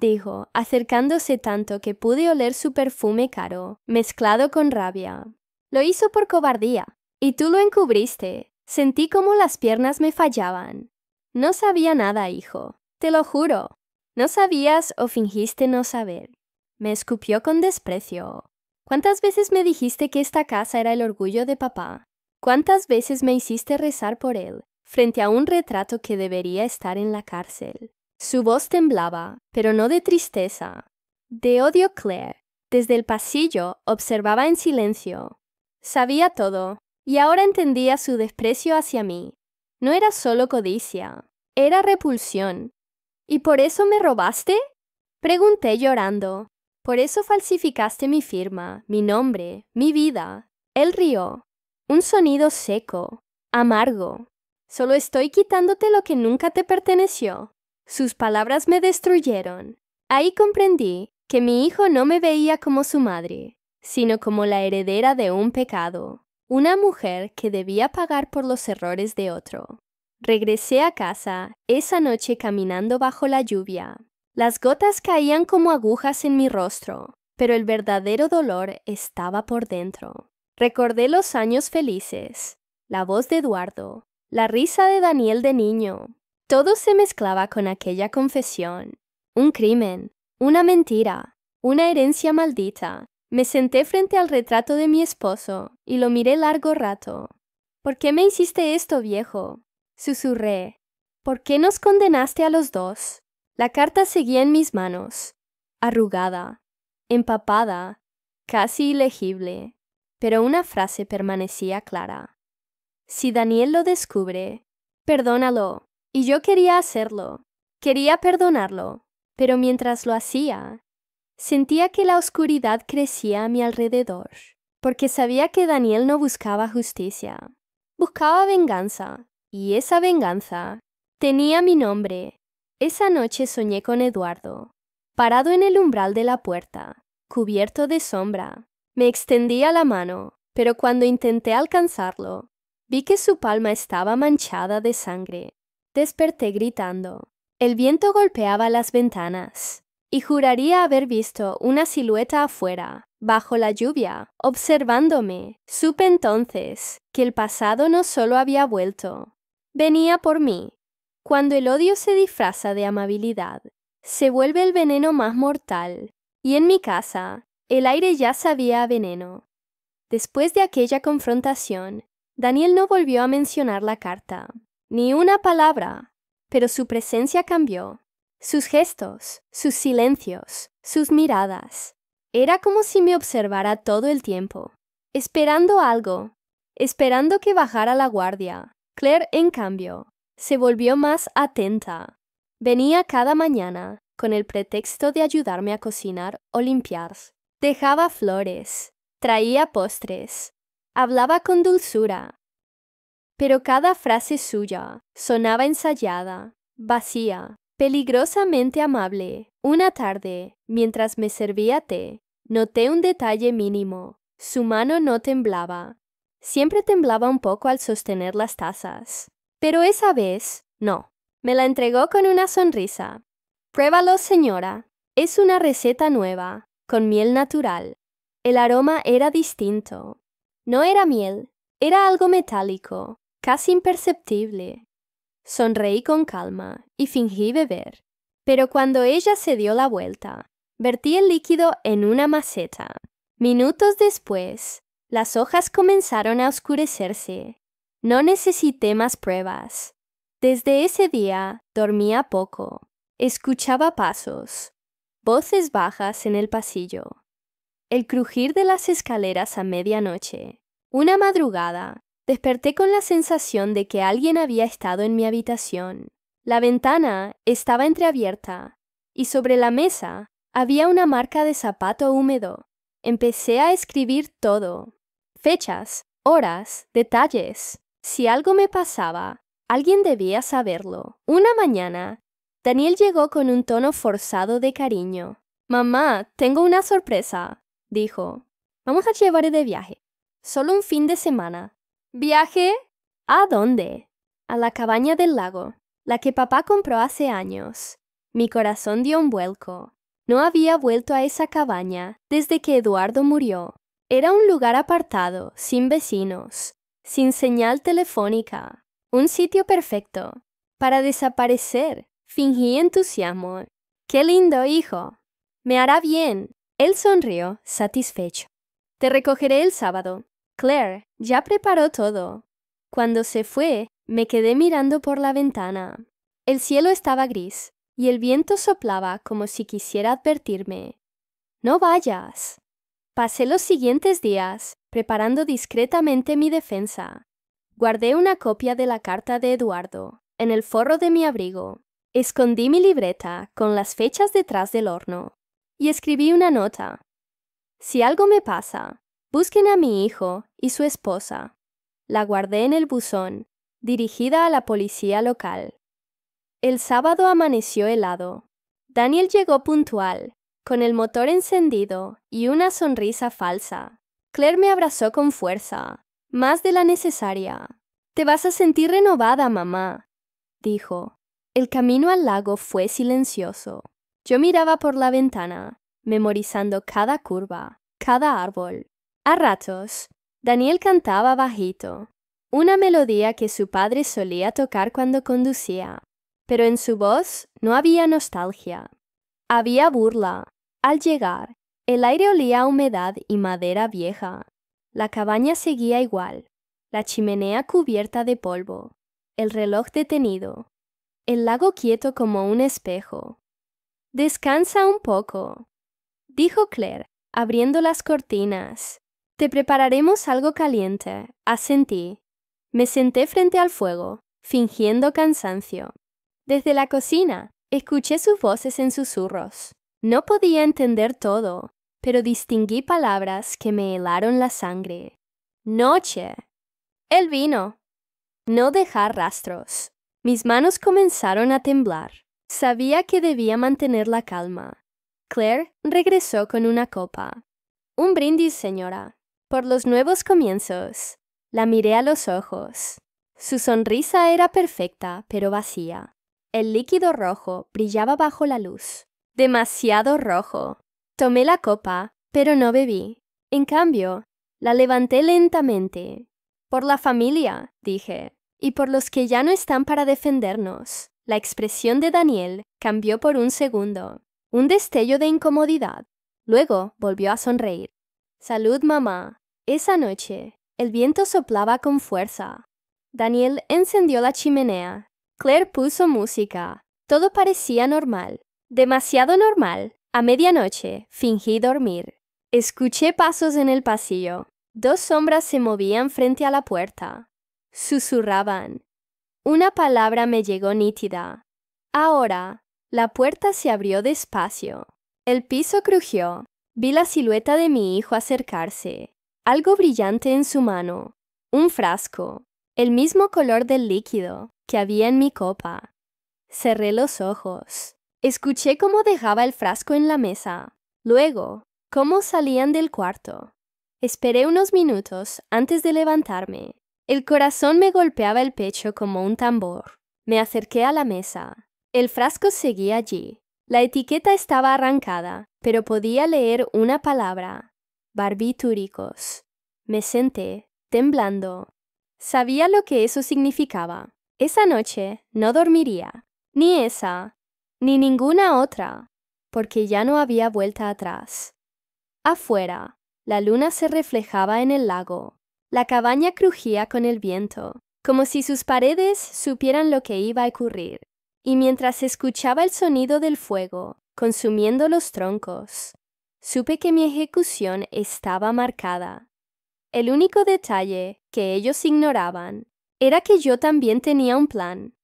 Speaker 1: dijo, acercándose tanto que pude oler su perfume caro, mezclado con rabia. Lo hizo por cobardía, y tú lo encubriste. Sentí como las piernas me fallaban. No sabía nada, hijo, te lo juro. No sabías o fingiste no saber. Me escupió con desprecio. ¿Cuántas veces me dijiste que esta casa era el orgullo de papá? ¿Cuántas veces me hiciste rezar por él, frente a un retrato que debería estar en la cárcel? Su voz temblaba, pero no de tristeza. De odio, Claire. Desde el pasillo observaba en silencio. Sabía todo, y ahora entendía su desprecio hacia mí. No era solo codicia, era repulsión. ¿Y por eso me robaste? Pregunté llorando. Por eso falsificaste mi firma, mi nombre, mi vida. Él rió. Un sonido seco, amargo. Solo estoy quitándote lo que nunca te perteneció. Sus palabras me destruyeron. Ahí comprendí que mi hijo no me veía como su madre, sino como la heredera de un pecado, una mujer que debía pagar por los errores de otro. Regresé a casa esa noche caminando bajo la lluvia. Las gotas caían como agujas en mi rostro, pero el verdadero dolor estaba por dentro. Recordé los años felices, la voz de Eduardo, la risa de Daniel de niño. Todo se mezclaba con aquella confesión. Un crimen, una mentira, una herencia maldita. Me senté frente al retrato de mi esposo y lo miré largo rato. ¿Por qué me hiciste esto, viejo? Susurré. ¿Por qué nos condenaste a los dos? La carta seguía en mis manos, arrugada, empapada, casi ilegible, pero una frase permanecía clara. Si Daniel lo descubre, perdónalo. Y yo quería hacerlo, quería perdonarlo, pero mientras lo hacía, sentía que la oscuridad crecía a mi alrededor, porque sabía que Daniel no buscaba justicia, buscaba venganza, y esa venganza tenía mi nombre. Esa noche soñé con Eduardo, parado en el umbral de la puerta, cubierto de sombra. Me extendía la mano, pero cuando intenté alcanzarlo, vi que su palma estaba manchada de sangre. Desperté gritando. El viento golpeaba las ventanas, y juraría haber visto una silueta afuera, bajo la lluvia, observándome. Supe entonces que el pasado no solo había vuelto, venía por mí. Cuando el odio se disfraza de amabilidad, se vuelve el veneno más mortal, y en mi casa, el aire ya sabía a veneno. Después de aquella confrontación, Daniel no volvió a mencionar la carta. Ni una palabra, pero su presencia cambió. Sus gestos, sus silencios, sus miradas. Era como si me observara todo el tiempo, esperando algo, esperando que bajara la guardia. Claire, en cambio, se volvió más atenta. Venía cada mañana con el pretexto de ayudarme a cocinar o limpiar. Dejaba flores, traía postres, hablaba con dulzura. Pero cada frase suya sonaba ensayada, vacía, peligrosamente amable. Una tarde, mientras me servía té, noté un detalle mínimo. Su mano no temblaba. Siempre temblaba un poco al sostener las tazas. Pero esa vez, no. Me la entregó con una sonrisa. Pruébalo, señora. Es una receta nueva, con miel natural. El aroma era distinto. No era miel, era algo metálico, casi imperceptible. Sonreí con calma y fingí beber. Pero cuando ella se dio la vuelta, vertí el líquido en una maceta. Minutos después, las hojas comenzaron a oscurecerse. No necesité más pruebas. Desde ese día dormía poco. Escuchaba pasos, voces bajas en el pasillo, el crujir de las escaleras a medianoche. Una madrugada, desperté con la sensación de que alguien había estado en mi habitación. La ventana estaba entreabierta y sobre la mesa había una marca de zapato húmedo. Empecé a escribir todo. Fechas, horas, detalles. Si algo me pasaba, alguien debía saberlo. Una mañana, Daniel llegó con un tono forzado de cariño. «Mamá, tengo una sorpresa», dijo. «Vamos a llevar de viaje. Solo un fin de semana». «¿Viaje? ¿A dónde?» «A la cabaña del lago, la que papá compró hace años». Mi corazón dio un vuelco. No había vuelto a esa cabaña desde que Eduardo murió. Era un lugar apartado, sin vecinos, sin señal telefónica. Un sitio perfecto para desaparecer. Fingí entusiasmo. «¡Qué lindo, hijo! Me hará bien». Él sonrió, satisfecho. «Te recogeré el sábado». Claire ya preparó todo. Cuando se fue, me quedé mirando por la ventana. El cielo estaba gris y el viento soplaba como si quisiera advertirme. «No vayas». Pasé los siguientes días preparando discretamente mi defensa. Guardé una copia de la carta de Eduardo en el forro de mi abrigo. Escondí mi libreta con las fechas detrás del horno y escribí una nota. «Si algo me pasa, busquen a mi hijo y su esposa». La guardé en el buzón, dirigida a la policía local. El sábado amaneció helado. Daniel llegó puntual, con el motor encendido y una sonrisa falsa. Claire me abrazó con fuerza, más de la necesaria. «Te vas a sentir renovada, mamá», dijo. El camino al lago fue silencioso. Yo miraba por la ventana, memorizando cada curva, cada árbol. A ratos, Daniel cantaba bajito, una melodía que su padre solía tocar cuando conducía, pero en su voz no había nostalgia. Había burla. Al llegar, el aire olía a humedad y madera vieja. La cabaña seguía igual, la chimenea cubierta de polvo, el reloj detenido, el lago quieto como un espejo. «Descansa un poco», dijo Claire, abriendo las cortinas. «Te prepararemos algo caliente», asentí. Me senté frente al fuego, fingiendo cansancio. Desde la cocina, escuché sus voces en susurros. No podía entender todo, pero distinguí palabras que me helaron la sangre. «Noche». «El vino». «No dejar rastros». Mis manos comenzaron a temblar. Sabía que debía mantener la calma. Claire regresó con una copa. «Un brindis, señora, por los nuevos comienzos». La miré a los ojos. Su sonrisa era perfecta, pero vacía. El líquido rojo brillaba bajo la luz. Demasiado rojo. Tomé la copa, pero no bebí. En cambio, la levanté lentamente. «Por la familia», dije, «y por los que ya no están para defendernos». La expresión de Daniel cambió por un segundo. Un destello de incomodidad. Luego volvió a sonreír. «Salud, mamá». Esa noche, el viento soplaba con fuerza. Daniel encendió la chimenea. Claire puso música. Todo parecía normal. Demasiado normal. A medianoche, fingí dormir. Escuché pasos en el pasillo. Dos sombras se movían frente a la puerta. Susurraban. Una palabra me llegó nítida. Ahora, la puerta se abrió despacio. El piso crujió. Vi la silueta de mi hijo acercarse. Algo brillante en su mano. Un frasco. El mismo color del líquido que había en mi copa. Cerré los ojos. Escuché cómo dejaba el frasco en la mesa. Luego, cómo salían del cuarto. Esperé unos minutos antes de levantarme. El corazón me golpeaba el pecho como un tambor. Me acerqué a la mesa. El frasco seguía allí. La etiqueta estaba arrancada, pero podía leer una palabra. Barbitúricos. Me senté, temblando. Sabía lo que eso significaba. Esa noche no dormiría. Ni esa, ni ninguna otra, porque ya no había vuelta atrás. Afuera, la luna se reflejaba en el lago. La cabaña crujía con el viento, como si sus paredes supieran lo que iba a ocurrir. y mientras escuchaba el sonido del fuego consumiendo los troncos, supe que mi ejecución estaba marcada. El único detalle que ellos ignoraban era que yo también tenía un plan.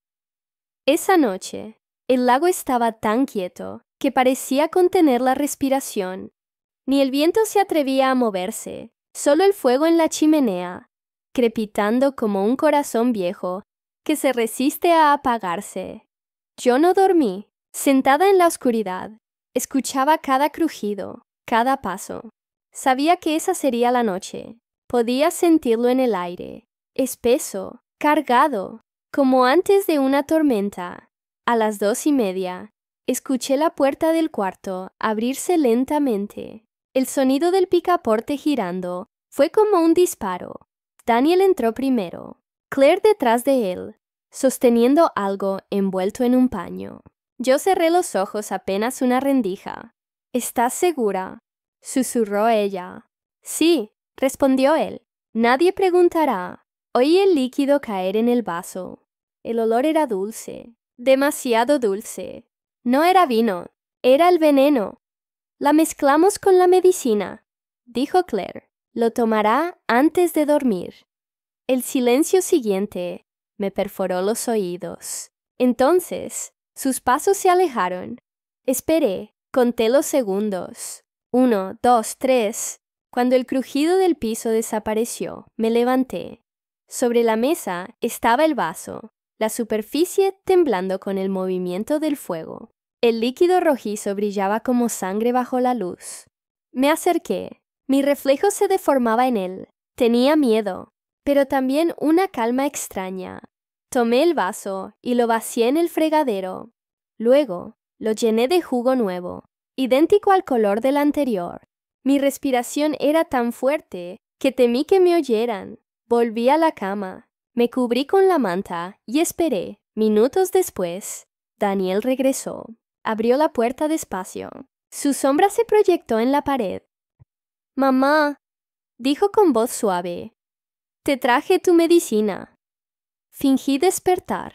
Speaker 1: Esa noche, el lago estaba tan quieto que parecía contener la respiración. Ni el viento se atrevía a moverse, solo el fuego en la chimenea, crepitando como un corazón viejo que se resiste a apagarse. Yo no dormí. Sentada en la oscuridad, escuchaba cada crujido, cada paso. Sabía que esa sería la noche. Podía sentirlo en el aire, espeso, cargado, como antes de una tormenta. A las 2:30, escuché la puerta del cuarto abrirse lentamente. El sonido del picaporte girando fue como un disparo. Daniel entró primero, Claire detrás de él, sosteniendo algo envuelto en un paño. Yo cerré los ojos apenas una rendija. ¿Estás segura?, susurró ella. Sí, respondió él. Nadie preguntará. Oí el líquido caer en el vaso. El olor era dulce, demasiado dulce. No era vino, era el veneno. La mezclamos con la medicina, dijo Claire. Lo tomará antes de dormir. El silencio siguiente me perforó los oídos. Entonces, sus pasos se alejaron. Esperé, conté los segundos. 1, 2, 3. Cuando el crujido del piso desapareció, me levanté. Sobre la mesa estaba el vaso, la superficie temblando con el movimiento del fuego. El líquido rojizo brillaba como sangre bajo la luz. Me acerqué. Mi reflejo se deformaba en él. Tenía miedo, pero también una calma extraña. Tomé el vaso y lo vacié en el fregadero. Luego, lo llené de jugo nuevo, idéntico al color del anterior. Mi respiración era tan fuerte que temí que me oyeran. Volví a la cama, me cubrí con la manta y esperé. Minutos después, Daniel regresó. Abrió la puerta despacio. Su sombra se proyectó en la pared. «Mamá», dijo con voz suave, «te traje tu medicina». Fingí despertar.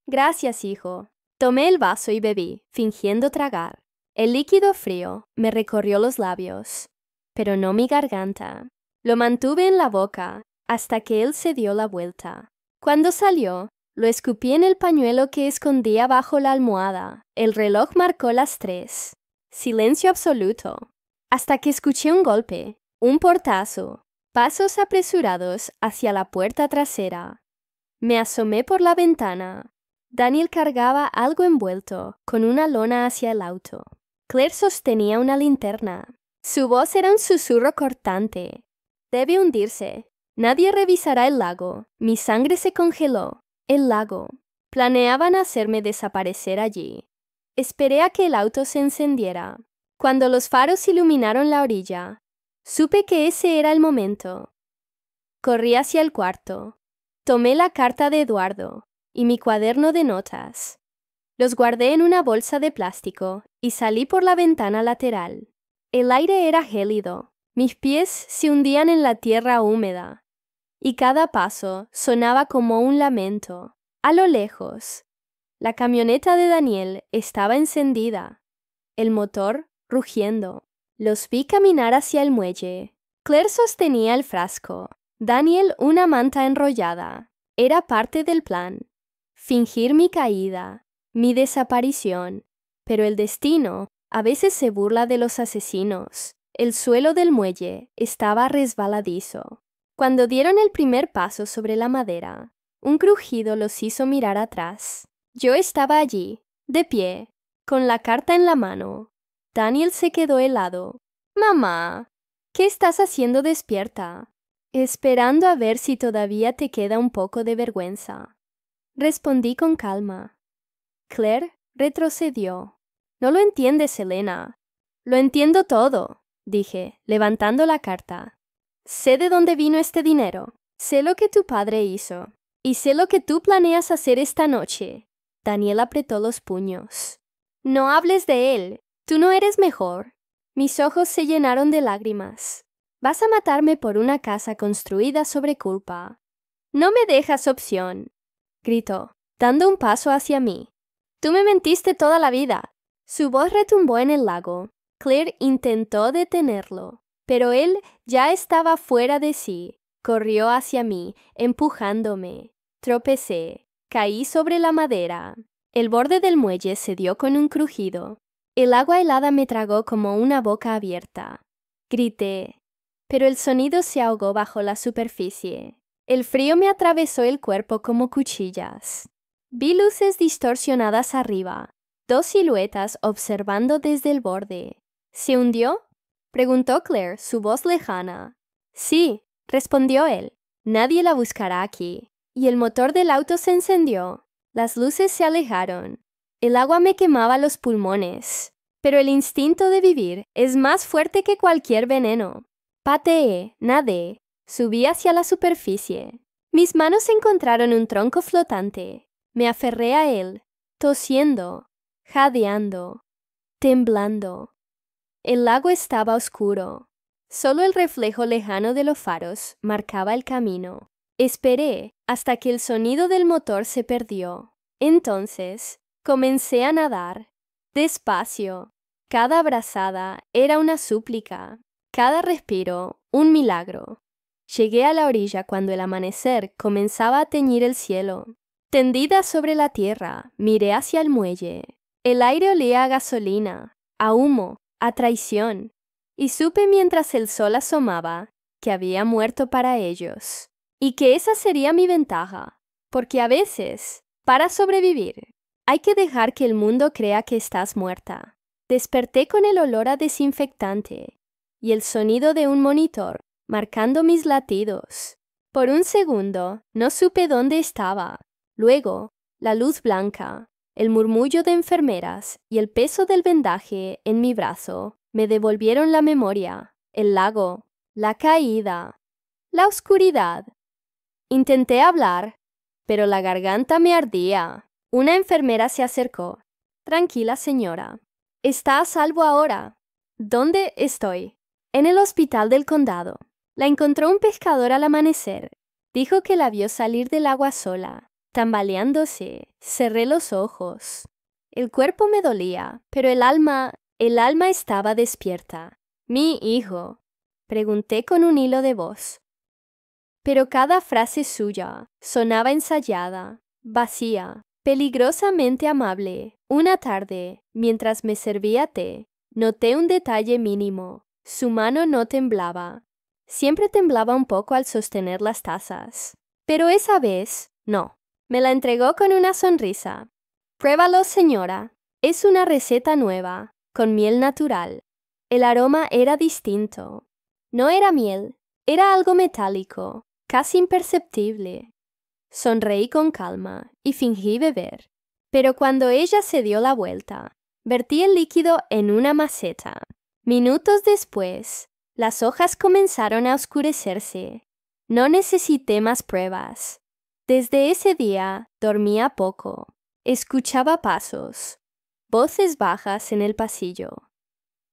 Speaker 1: «Gracias, hijo». Tomé el vaso y bebí, fingiendo tragar. El líquido frío me recorrió los labios, pero no mi garganta. Lo mantuve en la boca hasta que él se dio la vuelta. Cuando salió, lo escupí en el pañuelo que escondía bajo la almohada. El reloj marcó las 3. Silencio absoluto. Hasta que escuché un golpe, un portazo, pasos apresurados hacia la puerta trasera. Me asomé por la ventana. Daniel cargaba algo envuelto con una lona hacia el auto. Claire sostenía una linterna. Su voz era un susurro cortante. «Debe hundirse. Nadie revisará el lago». Mi sangre se congeló. El lago. Planeaban hacerme desaparecer allí. Esperé a que el auto se encendiera. Cuando los faros iluminaron la orilla, supe que ese era el momento. Corrí hacia el cuarto. Tomé la carta de Eduardo y mi cuaderno de notas. Los guardé en una bolsa de plástico y salí por la ventana lateral. El aire era gélido. Mis pies se hundían en la tierra húmeda y cada paso sonaba como un lamento. A lo lejos, la camioneta de Daniel estaba encendida, el motor rugiendo. Los vi caminar hacia el muelle. Claire sostenía el frasco, Daniel una manta enrollada. Era parte del plan. Fingir mi caída, mi desaparición. Pero el destino a veces se burla de los asesinos. El suelo del muelle estaba resbaladizo. Cuando dieron el primer paso sobre la madera, un crujido los hizo mirar atrás. Yo estaba allí, de pie, con la carta en la mano. Daniel se quedó helado. «Mamá, ¿qué estás haciendo despierta?» «Esperando a ver si todavía te queda un poco de vergüenza», respondí con calma. Claire retrocedió. «No lo entiendes, Elena». «Lo entiendo todo», dije, levantando la carta. «Sé de dónde vino este dinero. Sé lo que tu padre hizo. Y sé lo que tú planeas hacer esta noche». Daniel apretó los puños. «No hables de él. Tú no eres mejor». Mis ojos se llenaron de lágrimas. «Vas a matarme por una casa construida sobre culpa». «No me dejas opción», gritó, dando un paso hacia mí. Tú me mentiste toda la vida. Su voz retumbó en el lago. Claire intentó detenerlo, pero él ya estaba fuera de sí. Corrió hacia mí, empujándome. Tropecé. Caí sobre la madera. El borde del muelle se dio con un crujido. El agua helada me tragó como una boca abierta. Grité, pero el sonido se ahogó bajo la superficie. El frío me atravesó el cuerpo como cuchillas. Vi luces distorsionadas arriba, dos siluetas observando desde el borde. ¿Se hundió?, preguntó Claire, su voz lejana. Sí, respondió él. Nadie la buscará aquí. Y el motor del auto se encendió. Las luces se alejaron. El agua me quemaba los pulmones. Pero el instinto de vivir es más fuerte que cualquier veneno. Pateé, nadé, subí hacia la superficie. Mis manos encontraron un tronco flotante. Me aferré a él, tosiendo, jadeando, temblando. El lago estaba oscuro. Solo el reflejo lejano de los faros marcaba el camino. Esperé hasta que el sonido del motor se perdió. Entonces, comencé a nadar, despacio. Cada brazada era una súplica, cada respiro un milagro. Llegué a la orilla cuando el amanecer comenzaba a teñir el cielo. Tendida sobre la tierra, miré hacia el muelle. El aire olía a gasolina, a humo, a traición, y supe mientras el sol asomaba que había muerto para ellos, y que esa sería mi ventaja, porque a veces, para sobrevivir, hay que dejar que el mundo crea que estás muerta. Desperté con el olor a desinfectante y el sonido de un monitor marcando mis latidos. Por un segundo no supe dónde estaba. Luego, la luz blanca, el murmullo de enfermeras y el peso del vendaje en mi brazo me devolvieron la memoria, el lago, la caída, la oscuridad. Intenté hablar, pero la garganta me ardía. Una enfermera se acercó. Tranquila, señora. Está a salvo ahora. ¿Dónde estoy? En el hospital del condado. La encontró un pescador al amanecer. Dijo que la vio salir del agua sola. Tambaleándose, cerré los ojos. El cuerpo me dolía, pero el alma estaba despierta. Mi hijo, pregunté con un hilo de voz. Pero cada frase suya sonaba ensayada, vacía, peligrosamente amable. Una tarde, mientras me servía té, noté un detalle mínimo. Su mano no temblaba. Siempre temblaba un poco al sostener las tazas. Pero esa vez, no. Me la entregó con una sonrisa. Pruébalo, señora. Es una receta nueva, con miel natural. El aroma era distinto. No era miel, era algo metálico, casi imperceptible. Sonreí con calma y fingí beber. Pero cuando ella se dio la vuelta, vertí el líquido en una maceta. Minutos después, las hojas comenzaron a oscurecerse. No necesité más pruebas. Desde ese día dormía poco. Escuchaba pasos, voces bajas en el pasillo,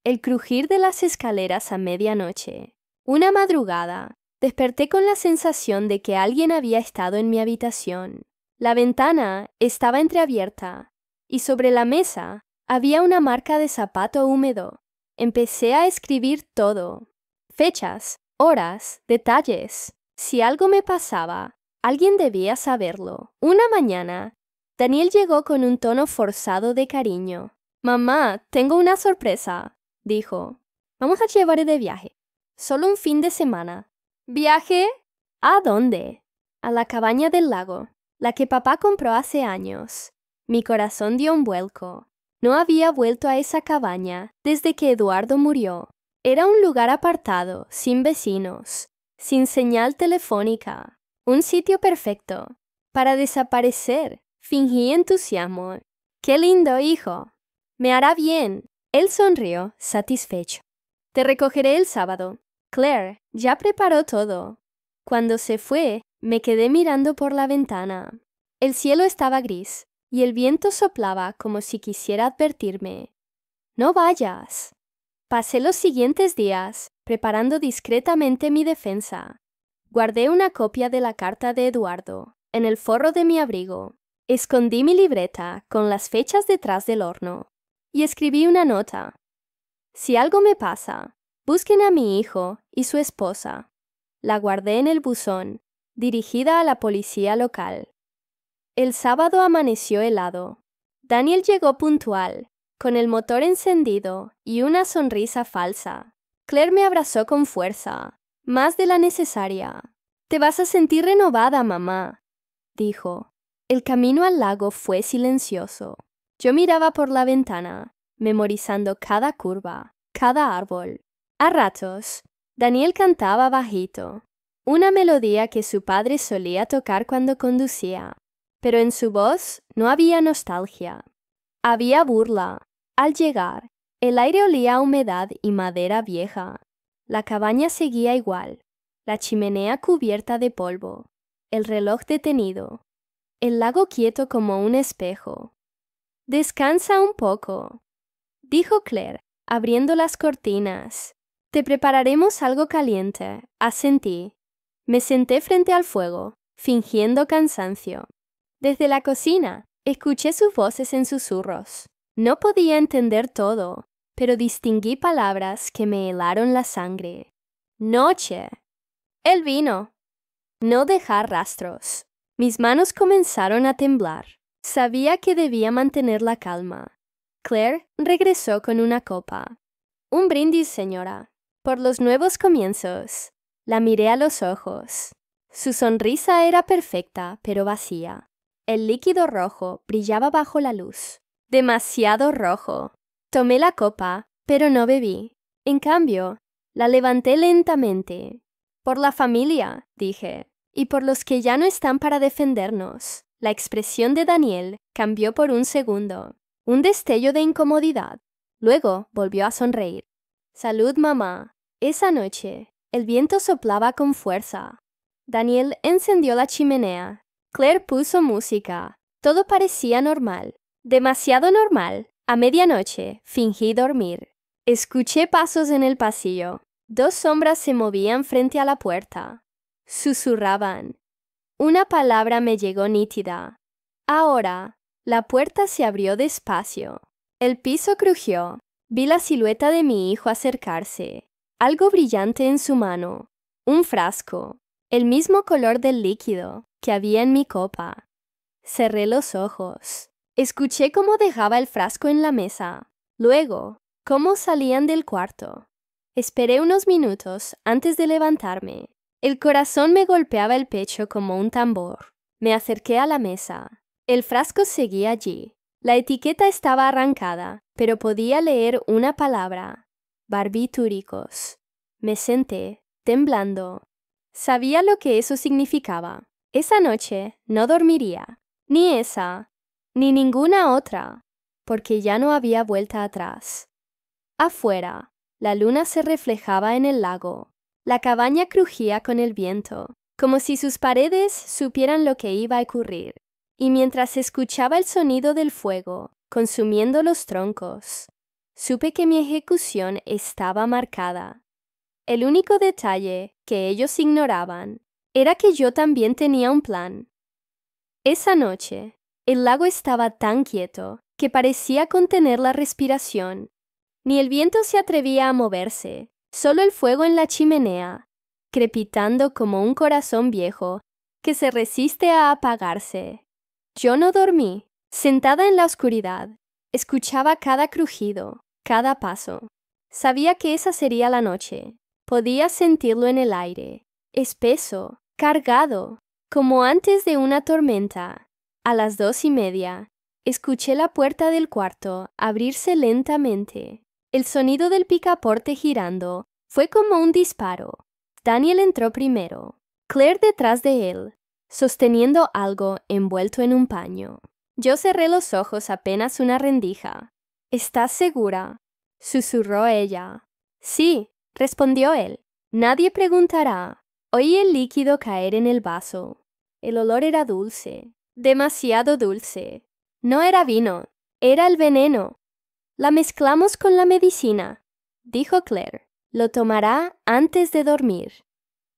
Speaker 1: el crujir de las escaleras a medianoche. Una madrugada, desperté con la sensación de que alguien había estado en mi habitación. La ventana estaba entreabierta y sobre la mesa había una marca de zapato húmedo. Empecé a escribir todo. Fechas, horas, detalles. Si algo me pasaba, alguien debía saberlo. Una mañana, Daniel llegó con un tono forzado de cariño. «Mamá, tengo una sorpresa», dijo. «Vamos a llevar de viaje. Solo un fin de semana». «¿Viaje? ¿A dónde?» «A la cabaña del lago, la que papá compró hace años». Mi corazón dio un vuelco. No había vuelto a esa cabaña desde que Eduardo murió. Era un lugar apartado, sin vecinos, sin señal telefónica. Un sitio perfecto para desaparecer. Fingí entusiasmo. «¡Qué lindo, hijo! Me hará bien». Él sonrió, satisfecho. «Te recogeré el sábado». Claire ya preparó todo. Cuando se fue, me quedé mirando por la ventana. El cielo estaba gris y el viento soplaba como si quisiera advertirme. «No vayas». Pasé los siguientes días preparando discretamente mi defensa. Guardé una copia de la carta de Eduardo en el forro de mi abrigo. Escondí mi libreta con las fechas detrás del horno y escribí una nota. Si algo me pasa, busquen a mi hijo y su esposa. La guardé en el buzón, dirigida a la policía local. El sábado amaneció helado. Daniel llegó puntual, con el motor encendido y una sonrisa falsa. Claire me abrazó con fuerza, más de la necesaria. «Te vas a sentir renovada, mamá», dijo. El camino al lago fue silencioso. Yo miraba por la ventana, memorizando cada curva, cada árbol. A ratos, Daniel cantaba bajito, una melodía que su padre solía tocar cuando conducía, pero en su voz no había nostalgia. Había burla. Al llegar, el aire olía a humedad y madera vieja. La cabaña seguía igual, la chimenea cubierta de polvo, el reloj detenido, el lago quieto como un espejo. «Descansa un poco», dijo Claire, abriendo las cortinas. «Te prepararemos algo caliente», asentí. Me senté frente al fuego, fingiendo cansancio. Desde la cocina, escuché sus voces en susurros. No podía entender todo, pero distinguí palabras que me helaron la sangre. «Noche». «El vino». «No dejar rastros». Mis manos comenzaron a temblar. Sabía que debía mantener la calma. Claire regresó con una copa. «Un brindis, señora, por los nuevos comienzos». La miré a los ojos. Su sonrisa era perfecta, pero vacía. El líquido rojo brillaba bajo la luz. Demasiado rojo. Tomé la copa, pero no bebí. En cambio, la levanté lentamente. «Por la familia», dije, «y por los que ya no están para defendernos». La expresión de Daniel cambió por un segundo. Un destello de incomodidad. Luego volvió a sonreír. «Salud, mamá». Esa noche, el viento soplaba con fuerza. Daniel encendió la chimenea. Claire puso música. Todo parecía normal. Demasiado normal. A medianoche, fingí dormir. Escuché pasos en el pasillo. 2 sombras se movían frente a la puerta. Susurraban. Una palabra me llegó nítida. Ahora, la puerta se abrió despacio. El piso crujió. Vi la silueta de mi hijo acercarse. Algo brillante en su mano. Un frasco. El mismo color del líquido que había en mi copa. Cerré los ojos. Escuché cómo dejaba el frasco en la mesa. Luego, cómo salían del cuarto. Esperé unos minutos antes de levantarme. El corazón me golpeaba el pecho como un tambor. Me acerqué a la mesa. El frasco seguía allí. La etiqueta estaba arrancada, pero podía leer una palabra. Barbitúricos. Me senté, temblando. Sabía lo que eso significaba. Esa noche no dormiría. Ni esa, ni ninguna otra, porque ya no había vuelta atrás. Afuera, la luna se reflejaba en el lago. La cabaña crujía con el viento, como si sus paredes supieran lo que iba a ocurrir. Y mientras escuchaba el sonido del fuego, consumiendo los troncos, supe que mi ejecución estaba marcada. El único detalle que ellos ignoraban era que yo también tenía un plan. Esa noche, el lago estaba tan quieto que parecía contener la respiración. Ni el viento se atrevía a moverse, solo el fuego en la chimenea, crepitando como un corazón viejo que se resiste a apagarse. Yo no dormí. Sentada en la oscuridad, escuchaba cada crujido, cada paso. Sabía que esa sería la noche. Podía sentirlo en el aire, espeso, cargado, como antes de una tormenta. A las 2:30, escuché la puerta del cuarto abrirse lentamente. El sonido del picaporte girando fue como un disparo. Daniel entró primero, Claire detrás de él, sosteniendo algo envuelto en un paño. Yo cerré los ojos apenas una rendija. «¿Estás segura?», susurró ella. «Sí», respondió él. «Nadie preguntará». Oí el líquido caer en el vaso. El olor era dulce, demasiado dulce. No era vino, era el veneno. «La mezclamos con la medicina», dijo Claire. «Lo tomará antes de dormir».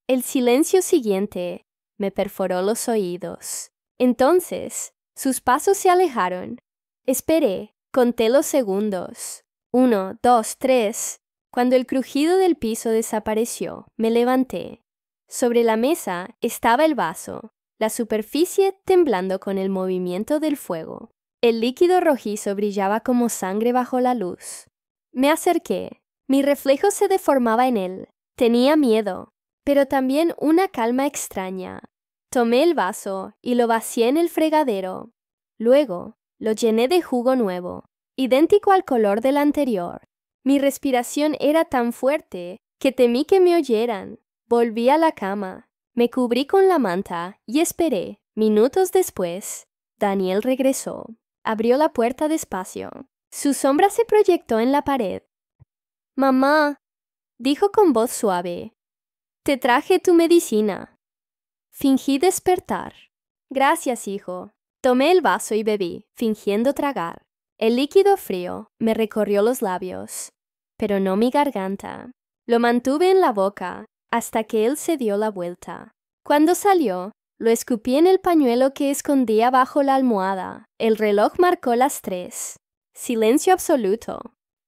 Speaker 1: El silencio siguiente me perforó los oídos. Entonces, Sus pasos se alejaron. Esperé, conté los segundos. 1, 2, 3. Cuando el crujido del piso desapareció, me levanté. Sobre la mesa estaba el vaso, la superficie temblando con el movimiento del fuego. El líquido rojizo brillaba como sangre bajo la luz. Me acerqué. Mi reflejo se deformaba en él. Tenía miedo, pero también una calma extraña. Tomé el vaso y lo vacié en el fregadero. Luego, lo llené de jugo nuevo, idéntico al color del anterior. Mi respiración era tan fuerte que temí que me oyeran. Volví a la cama, me cubrí con la manta y esperé. Minutos después, Daniel regresó. Abrió la puerta despacio. Su sombra se proyectó en la pared. «Mamá», dijo con voz suave, «te traje tu medicina». Fingí despertar. «Gracias, hijo». Tomé el vaso y bebí, fingiendo tragar. El líquido frío me recorrió los labios, pero no mi garganta. Lo mantuve en la boca hasta que él se dio la vuelta. Cuando salió, lo escupí en el pañuelo que escondía bajo la almohada. El reloj marcó las 3. Silencio absoluto.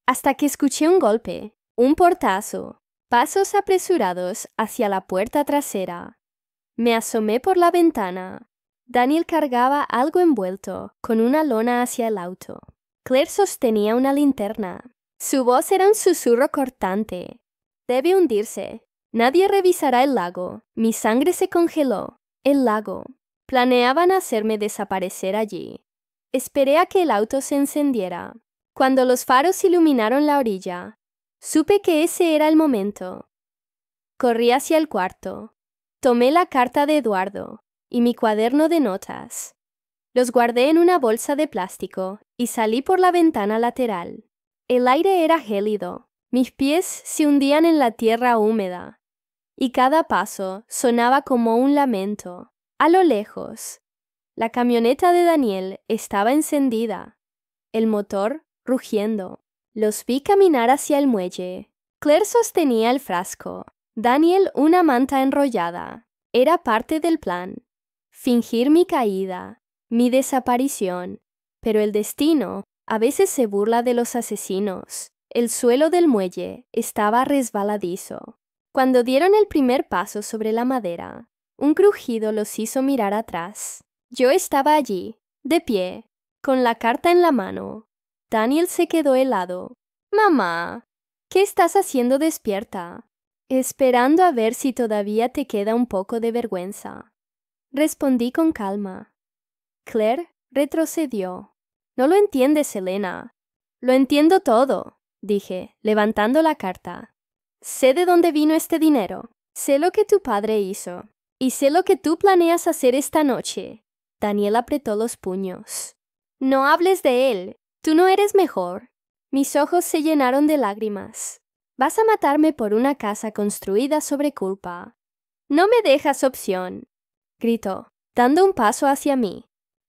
Speaker 1: Hasta que escuché un golpe, un portazo, pasos apresurados hacia la puerta trasera. Me asomé por la ventana. Daniel cargaba algo envuelto con una lona hacia el auto. Claire sostenía una linterna. Su voz era un susurro cortante. «Debe hundirse. Nadie revisará el lago». Mi sangre se congeló. El lago. Planeaban hacerme desaparecer allí. Esperé a que el auto se encendiera. Cuando los faros iluminaron la orilla, supe que ese era el momento. Corrí hacia el cuarto. Tomé la carta de Eduardo y mi cuaderno de notas. Los guardé en una bolsa de plástico y salí por la ventana lateral. El aire era gélido. Mis pies se hundían en la tierra húmeda y cada paso sonaba como un lamento. A lo lejos, la camioneta de Daniel estaba encendida, el motor rugiendo. Los vi caminar hacia el muelle. Claire sostenía el frasco, Daniel una manta enrollada. Era parte del plan. Fingir mi caída, mi desaparición. Pero el destino a veces se burla de los asesinos. El suelo del muelle estaba resbaladizo. Cuando dieron el primer paso sobre la madera, un crujido los hizo mirar atrás. Yo estaba allí, de pie, con la carta en la mano. Daniel se quedó helado. «Mamá, ¿qué estás haciendo despierta?» «Esperando a ver si todavía te queda un poco de vergüenza», respondí con calma. Claire retrocedió. «No lo entiendes, Elena». «Lo entiendo todo», dije, levantando la carta. «Sé de dónde vino este dinero. Sé lo que tu padre hizo. Y sé lo que tú planeas hacer esta noche». Daniel apretó los puños. «No hables de él. Tú no eres mejor». Mis ojos se llenaron de lágrimas. «Vas a matarme por una casa construida sobre culpa». «No me dejas opción», gritó, dando un paso hacia mí.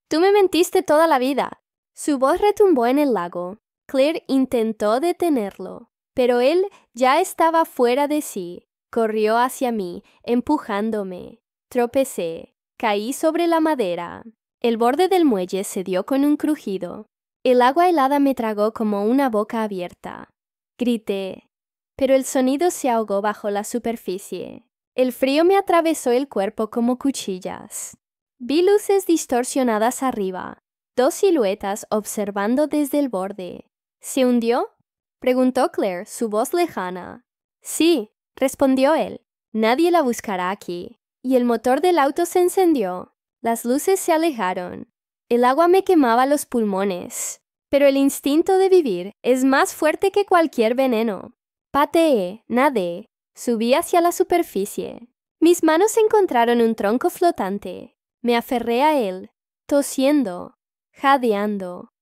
Speaker 1: «Tú me mentiste toda la vida». Su voz retumbó en el lago. Claire intentó detenerlo, pero él ya estaba fuera de sí. Corrió hacia mí, empujándome. Tropecé. Caí sobre la madera. El borde del muelle se dio con un crujido. El agua helada me tragó como una boca abierta. Grité, pero el sonido se ahogó bajo la superficie. El frío me atravesó el cuerpo como cuchillas. Vi luces distorsionadas arriba, 2 siluetas observando desde el borde. ¿Se hundió?, preguntó Claire, su voz lejana. «Sí», respondió él. «Nadie la buscará aquí». Y el motor del auto se encendió. Las luces se alejaron. El agua me quemaba los pulmones. Pero el instinto de vivir es más fuerte que cualquier veneno. Pateé, nadé, subí hacia la superficie. Mis manos encontraron un tronco flotante. Me aferré a él, tosiendo, jadeando,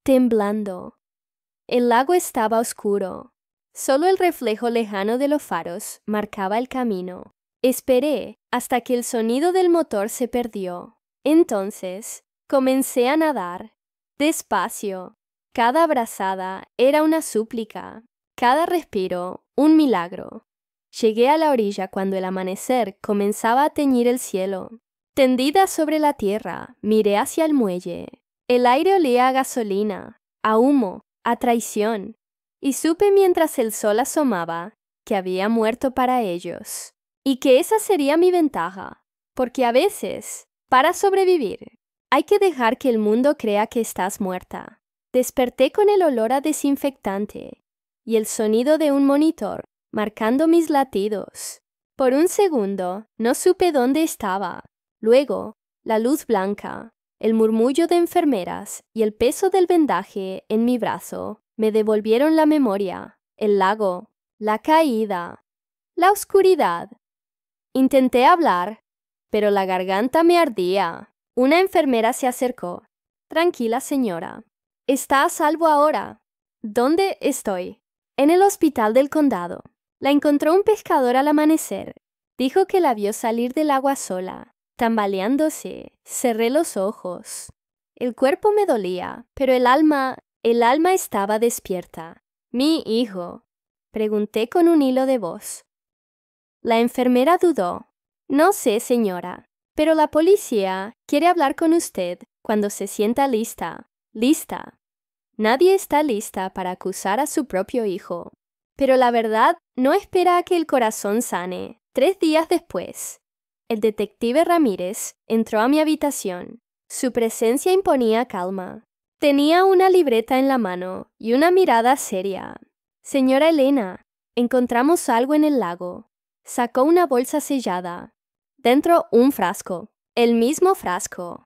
Speaker 1: temblando. El lago estaba oscuro. Solo el reflejo lejano de los faros marcaba el camino. Esperé hasta que el sonido del motor se perdió. Entonces, comencé a nadar, despacio. Cada brazada era una súplica, cada respiro un milagro. Llegué a la orilla cuando el amanecer comenzaba a teñir el cielo. Tendida sobre la tierra, miré hacia el muelle. El aire olía a gasolina, a humo, a traición, y supe mientras el sol asomaba que había muerto para ellos, y que esa sería mi ventaja, porque a veces, para sobrevivir, hay que dejar que el mundo crea que estás muerta. Desperté con el olor a desinfectante y el sonido de un monitor marcando mis latidos. Por un segundo no supe dónde estaba. Luego, la luz blanca, el murmullo de enfermeras y el peso del vendaje en mi brazo me devolvieron la memoria, el lago, la caída, la oscuridad. Intenté hablar, pero la garganta me ardía. Una enfermera se acercó. Tranquila, señora. Está a salvo ahora. ¿Dónde estoy? En el hospital del condado. La encontró un pescador al amanecer. Dijo que la vio salir del agua sola. Tambaleándose, cerré los ojos. El cuerpo me dolía, pero el alma estaba despierta. Mi hijo. Pregunté con un hilo de voz. La enfermera dudó. No sé, señora, pero la policía quiere hablar con usted cuando se sienta lista. Lista. Nadie está lista para acusar a su propio hijo. Pero la verdad no espera a que el corazón sane. 3 días después, el detective Ramírez entró a mi habitación. Su presencia imponía calma. Tenía una libreta en la mano y una mirada seria. Señora Elena, encontramos algo en el lago. Sacó una bolsa sellada. Dentro un frasco. El mismo frasco.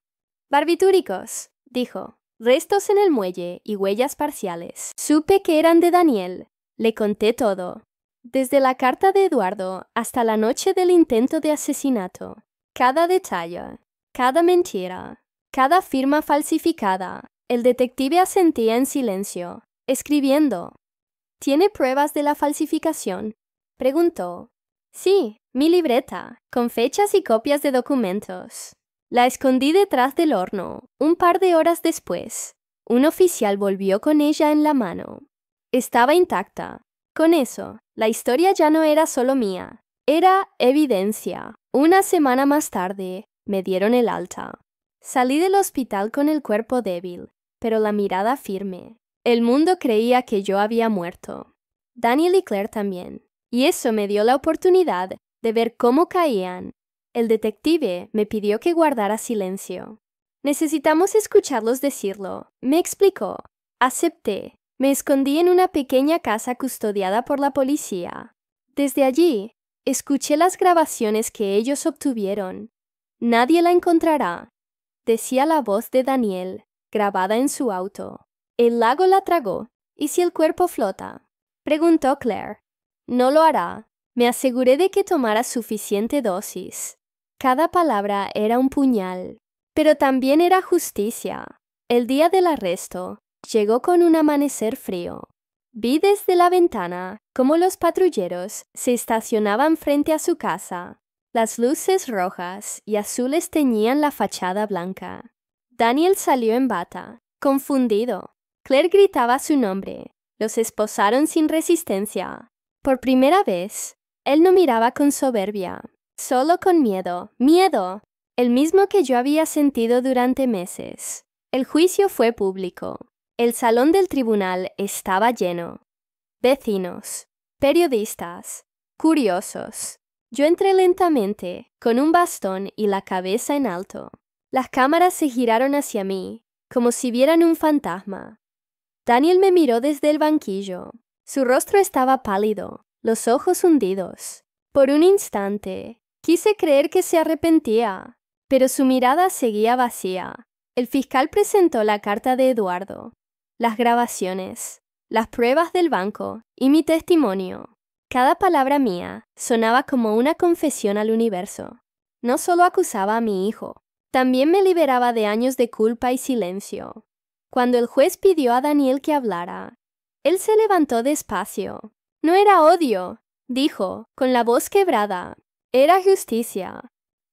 Speaker 1: Barbitúricos, dijo. Restos en el muelle y huellas parciales. Supe que eran de Daniel. Le conté todo. Desde la carta de Eduardo hasta la noche del intento de asesinato. Cada detalle, cada mentira, cada firma falsificada. El detective asentía en silencio, escribiendo. ¿Tiene pruebas de la falsificación? Preguntó. Sí, mi libreta, con fechas y copias de documentos. La escondí detrás del horno. Un par de horas después, un oficial volvió con ella en la mano. Estaba intacta. Con eso, la historia ya no era solo mía. Era evidencia. Una semana más tarde, me dieron el alta. Salí del hospital con el cuerpo débil, pero la mirada firme. El mundo creía que yo había muerto. Daniel y Claire también. Y eso me dio la oportunidad de ver cómo caían. El detective me pidió que guardara silencio. Necesitamos escucharlos decirlo, me explicó. Acepté. Me escondí en una pequeña casa custodiada por la policía. Desde allí, escuché las grabaciones que ellos obtuvieron. Nadie la encontrará, decía la voz de Daniel, grabada en su auto. El lago la tragó. ¿Y si el cuerpo flota? Preguntó Claire. No lo hará. Me aseguré de que tomara suficiente dosis. Cada palabra era un puñal, pero también era justicia. El día del arresto llegó con un amanecer frío. Vi desde la ventana cómo los patrulleros se estacionaban frente a su casa. Las luces rojas y azules teñían la fachada blanca. Daniel salió en bata, confundido. Claire gritaba su nombre. Los esposaron sin resistencia. Por primera vez, él no miraba con soberbia, solo con miedo. ¡Miedo! El mismo que yo había sentido durante meses. El juicio fue público. El salón del tribunal estaba lleno. Vecinos, periodistas, curiosos. Yo entré lentamente, con un bastón y la cabeza en alto. Las cámaras se giraron hacia mí, como si vieran un fantasma. Daniel me miró desde el banquillo. Su rostro estaba pálido, los ojos hundidos. Por un instante, quise creer que se arrepentía, pero su mirada seguía vacía. El fiscal presentó la carta de Eduardo, las grabaciones, las pruebas del banco y mi testimonio. Cada palabra mía sonaba como una confesión al universo. No solo acusaba a mi hijo, también me liberaba de años de culpa y silencio. Cuando el juez pidió a Daniel que hablara, él se levantó despacio. No era odio, dijo, con la voz quebrada. Era justicia.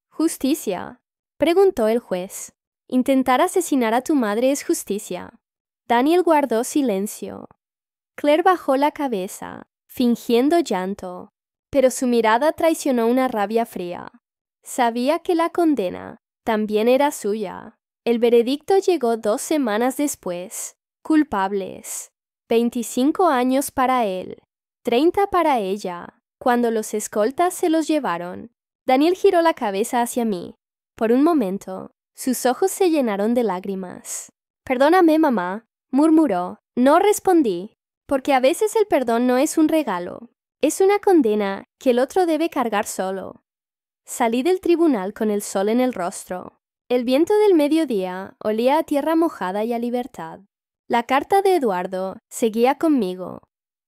Speaker 1: ¿Justicia?, preguntó el juez. Intentar asesinar a tu madre es justicia. Daniel guardó silencio. Claire bajó la cabeza, fingiendo llanto, pero su mirada traicionó una rabia fría. Sabía que la condena también era suya. El veredicto llegó 2 semanas después. Culpables. 25 años para él, 30 para ella. Cuando los escoltas se los llevaron, Daniel giró la cabeza hacia mí. Por un momento, sus ojos se llenaron de lágrimas. «Perdóname, mamá», murmuró. No respondí, porque a veces el perdón no es un regalo. Es una condena que el otro debe cargar solo. Salí del tribunal con el sol en el rostro. El viento del mediodía olía a tierra mojada y a libertad. La carta de Eduardo seguía conmigo,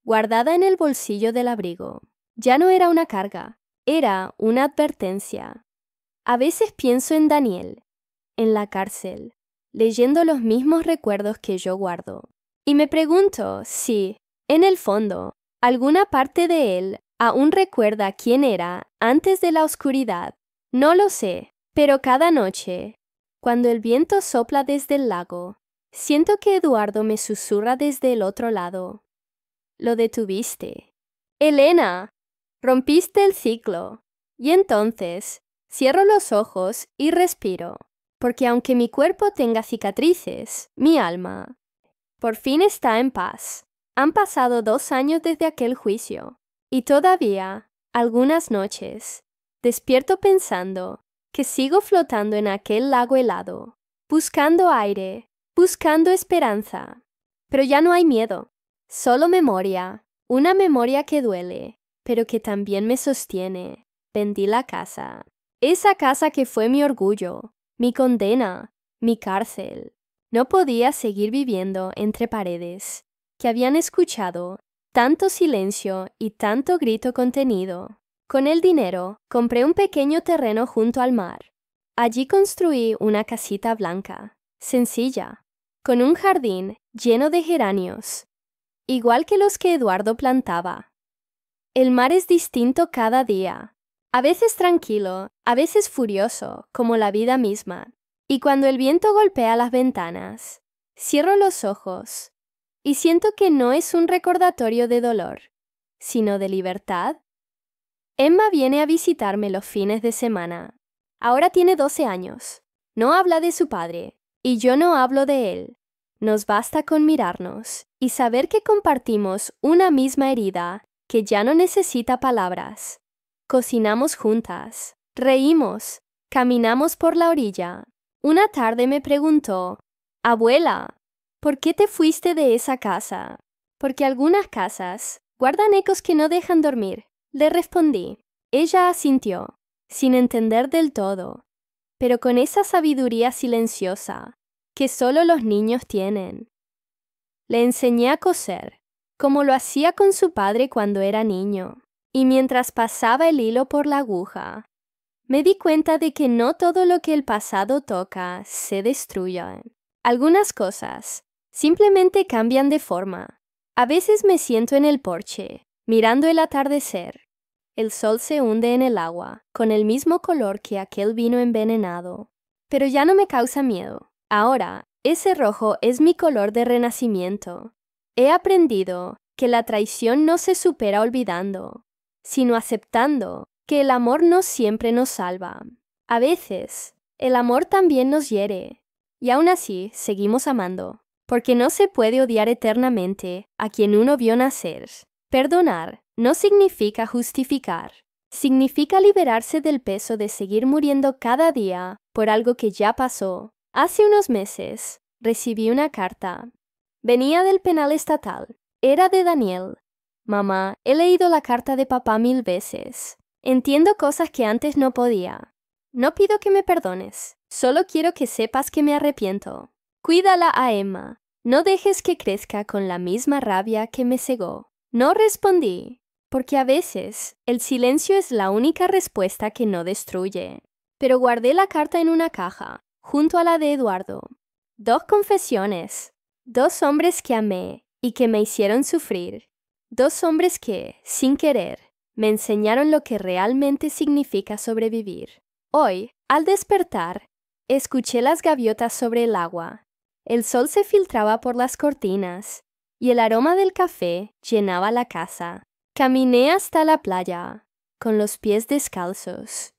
Speaker 1: guardada en el bolsillo del abrigo. Ya no era una carga, era una advertencia. A veces pienso en Daniel, en la cárcel, leyendo los mismos recuerdos que yo guardo. Y me pregunto si, en el fondo, alguna parte de él aún recuerda quién era antes de la oscuridad. No lo sé, pero cada noche, cuando el viento sopla desde el lago, siento que Eduardo me susurra desde el otro lado. Lo detuviste. Elena, rompiste el ciclo. Y entonces, cierro los ojos y respiro, porque aunque mi cuerpo tenga cicatrices, mi alma, por fin está en paz. Han pasado 2 años desde aquel juicio, y todavía, algunas noches, despierto pensando que sigo flotando en aquel lago helado, buscando aire, buscando esperanza. Pero ya no hay miedo, solo memoria, una memoria que duele, pero que también me sostiene. Vendí la casa. Esa casa que fue mi orgullo, mi condena, mi cárcel. No podía seguir viviendo entre paredes que habían escuchado tanto silencio y tanto grito contenido. Con el dinero compré un pequeño terreno junto al mar. Allí construí una casita blanca, sencilla, con un jardín lleno de geranios, igual que los que Eduardo plantaba. El mar es distinto cada día, a veces tranquilo, a veces furioso, como la vida misma. Y cuando el viento golpea las ventanas, cierro los ojos y siento que no es un recordatorio de dolor, sino de libertad. Emma viene a visitarme los fines de semana. Ahora tiene 12 años. No habla de su padre, y yo no hablo de él. Nos basta con mirarnos y saber que compartimos una misma herida que ya no necesita palabras. Cocinamos juntas, reímos, caminamos por la orilla. Una tarde me preguntó, «Abuela, ¿por qué te fuiste de esa casa?» «Porque algunas casas guardan ecos que no dejan dormir», le respondí. Ella asintió, sin entender del todo, pero con esa sabiduría silenciosa que solo los niños tienen. Le enseñé a coser, como lo hacía con su padre cuando era niño, y mientras pasaba el hilo por la aguja, me di cuenta de que no todo lo que el pasado toca se destruye. Algunas cosas simplemente cambian de forma. A veces me siento en el porche, mirando el atardecer. El sol se hunde en el agua, con el mismo color que aquel vino envenenado. Pero ya no me causa miedo. Ahora, ese rojo es mi color de renacimiento. He aprendido que la traición no se supera olvidando, sino aceptando que el amor no siempre nos salva. A veces, el amor también nos hiere, y aún así seguimos amando, porque no se puede odiar eternamente a quien uno vio nacer. Perdonar no significa justificar, significa liberarse del peso de seguir muriendo cada día por algo que ya pasó. Hace unos meses, recibí una carta. Venía del penal estatal. Era de Daniel. Mamá, he leído la carta de papá 1000 veces. Entiendo cosas que antes no podía. No pido que me perdones, solo quiero que sepas que me arrepiento. Cuídala a Emma. No dejes que crezca con la misma rabia que me cegó. No respondí, porque a veces el silencio es la única respuesta que no destruye. Pero guardé la carta en una caja, junto a la de Eduardo. 2 confesiones. 2 hombres que amé y que me hicieron sufrir. 2 hombres que, sin querer, me enseñaron lo que realmente significa sobrevivir. Hoy, al despertar, escuché las gaviotas sobre el agua. El sol se filtraba por las cortinas y el aroma del café llenaba la casa. Caminé hasta la playa, con los pies descalzos,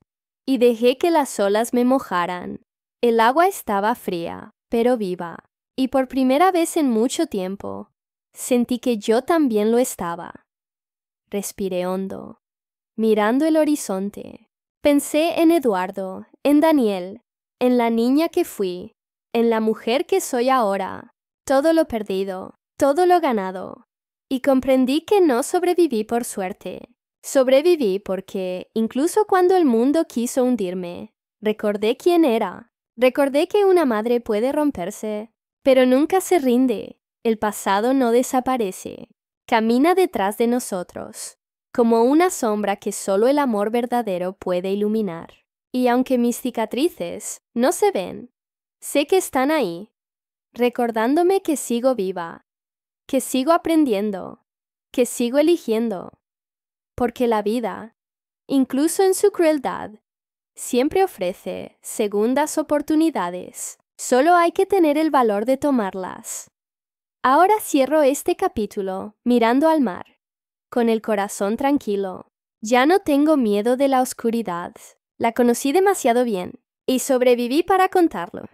Speaker 1: y dejé que las olas me mojaran. El agua estaba fría, pero viva, y por primera vez en mucho tiempo, sentí que yo también lo estaba. Respiré hondo, mirando el horizonte. Pensé en Eduardo, en Daniel, en la niña que fui, en la mujer que soy ahora, todo lo perdido, todo lo ganado. Y comprendí que no sobreviví por suerte. Sobreviví porque, incluso cuando el mundo quiso hundirme, recordé quién era. Recordé que una madre puede romperse, pero nunca se rinde. El pasado no desaparece. Camina detrás de nosotros, como una sombra que solo el amor verdadero puede iluminar. Y aunque mis cicatrices no se ven, sé que están ahí, recordándome que sigo viva, que sigo aprendiendo, que sigo eligiendo. Porque la vida, incluso en su crueldad, siempre ofrece segundas oportunidades. Solo hay que tener el valor de tomarlas. Ahora cierro este capítulo mirando al mar, con el corazón tranquilo. Ya no tengo miedo de la oscuridad. La conocí demasiado bien y sobreviví para contarlo.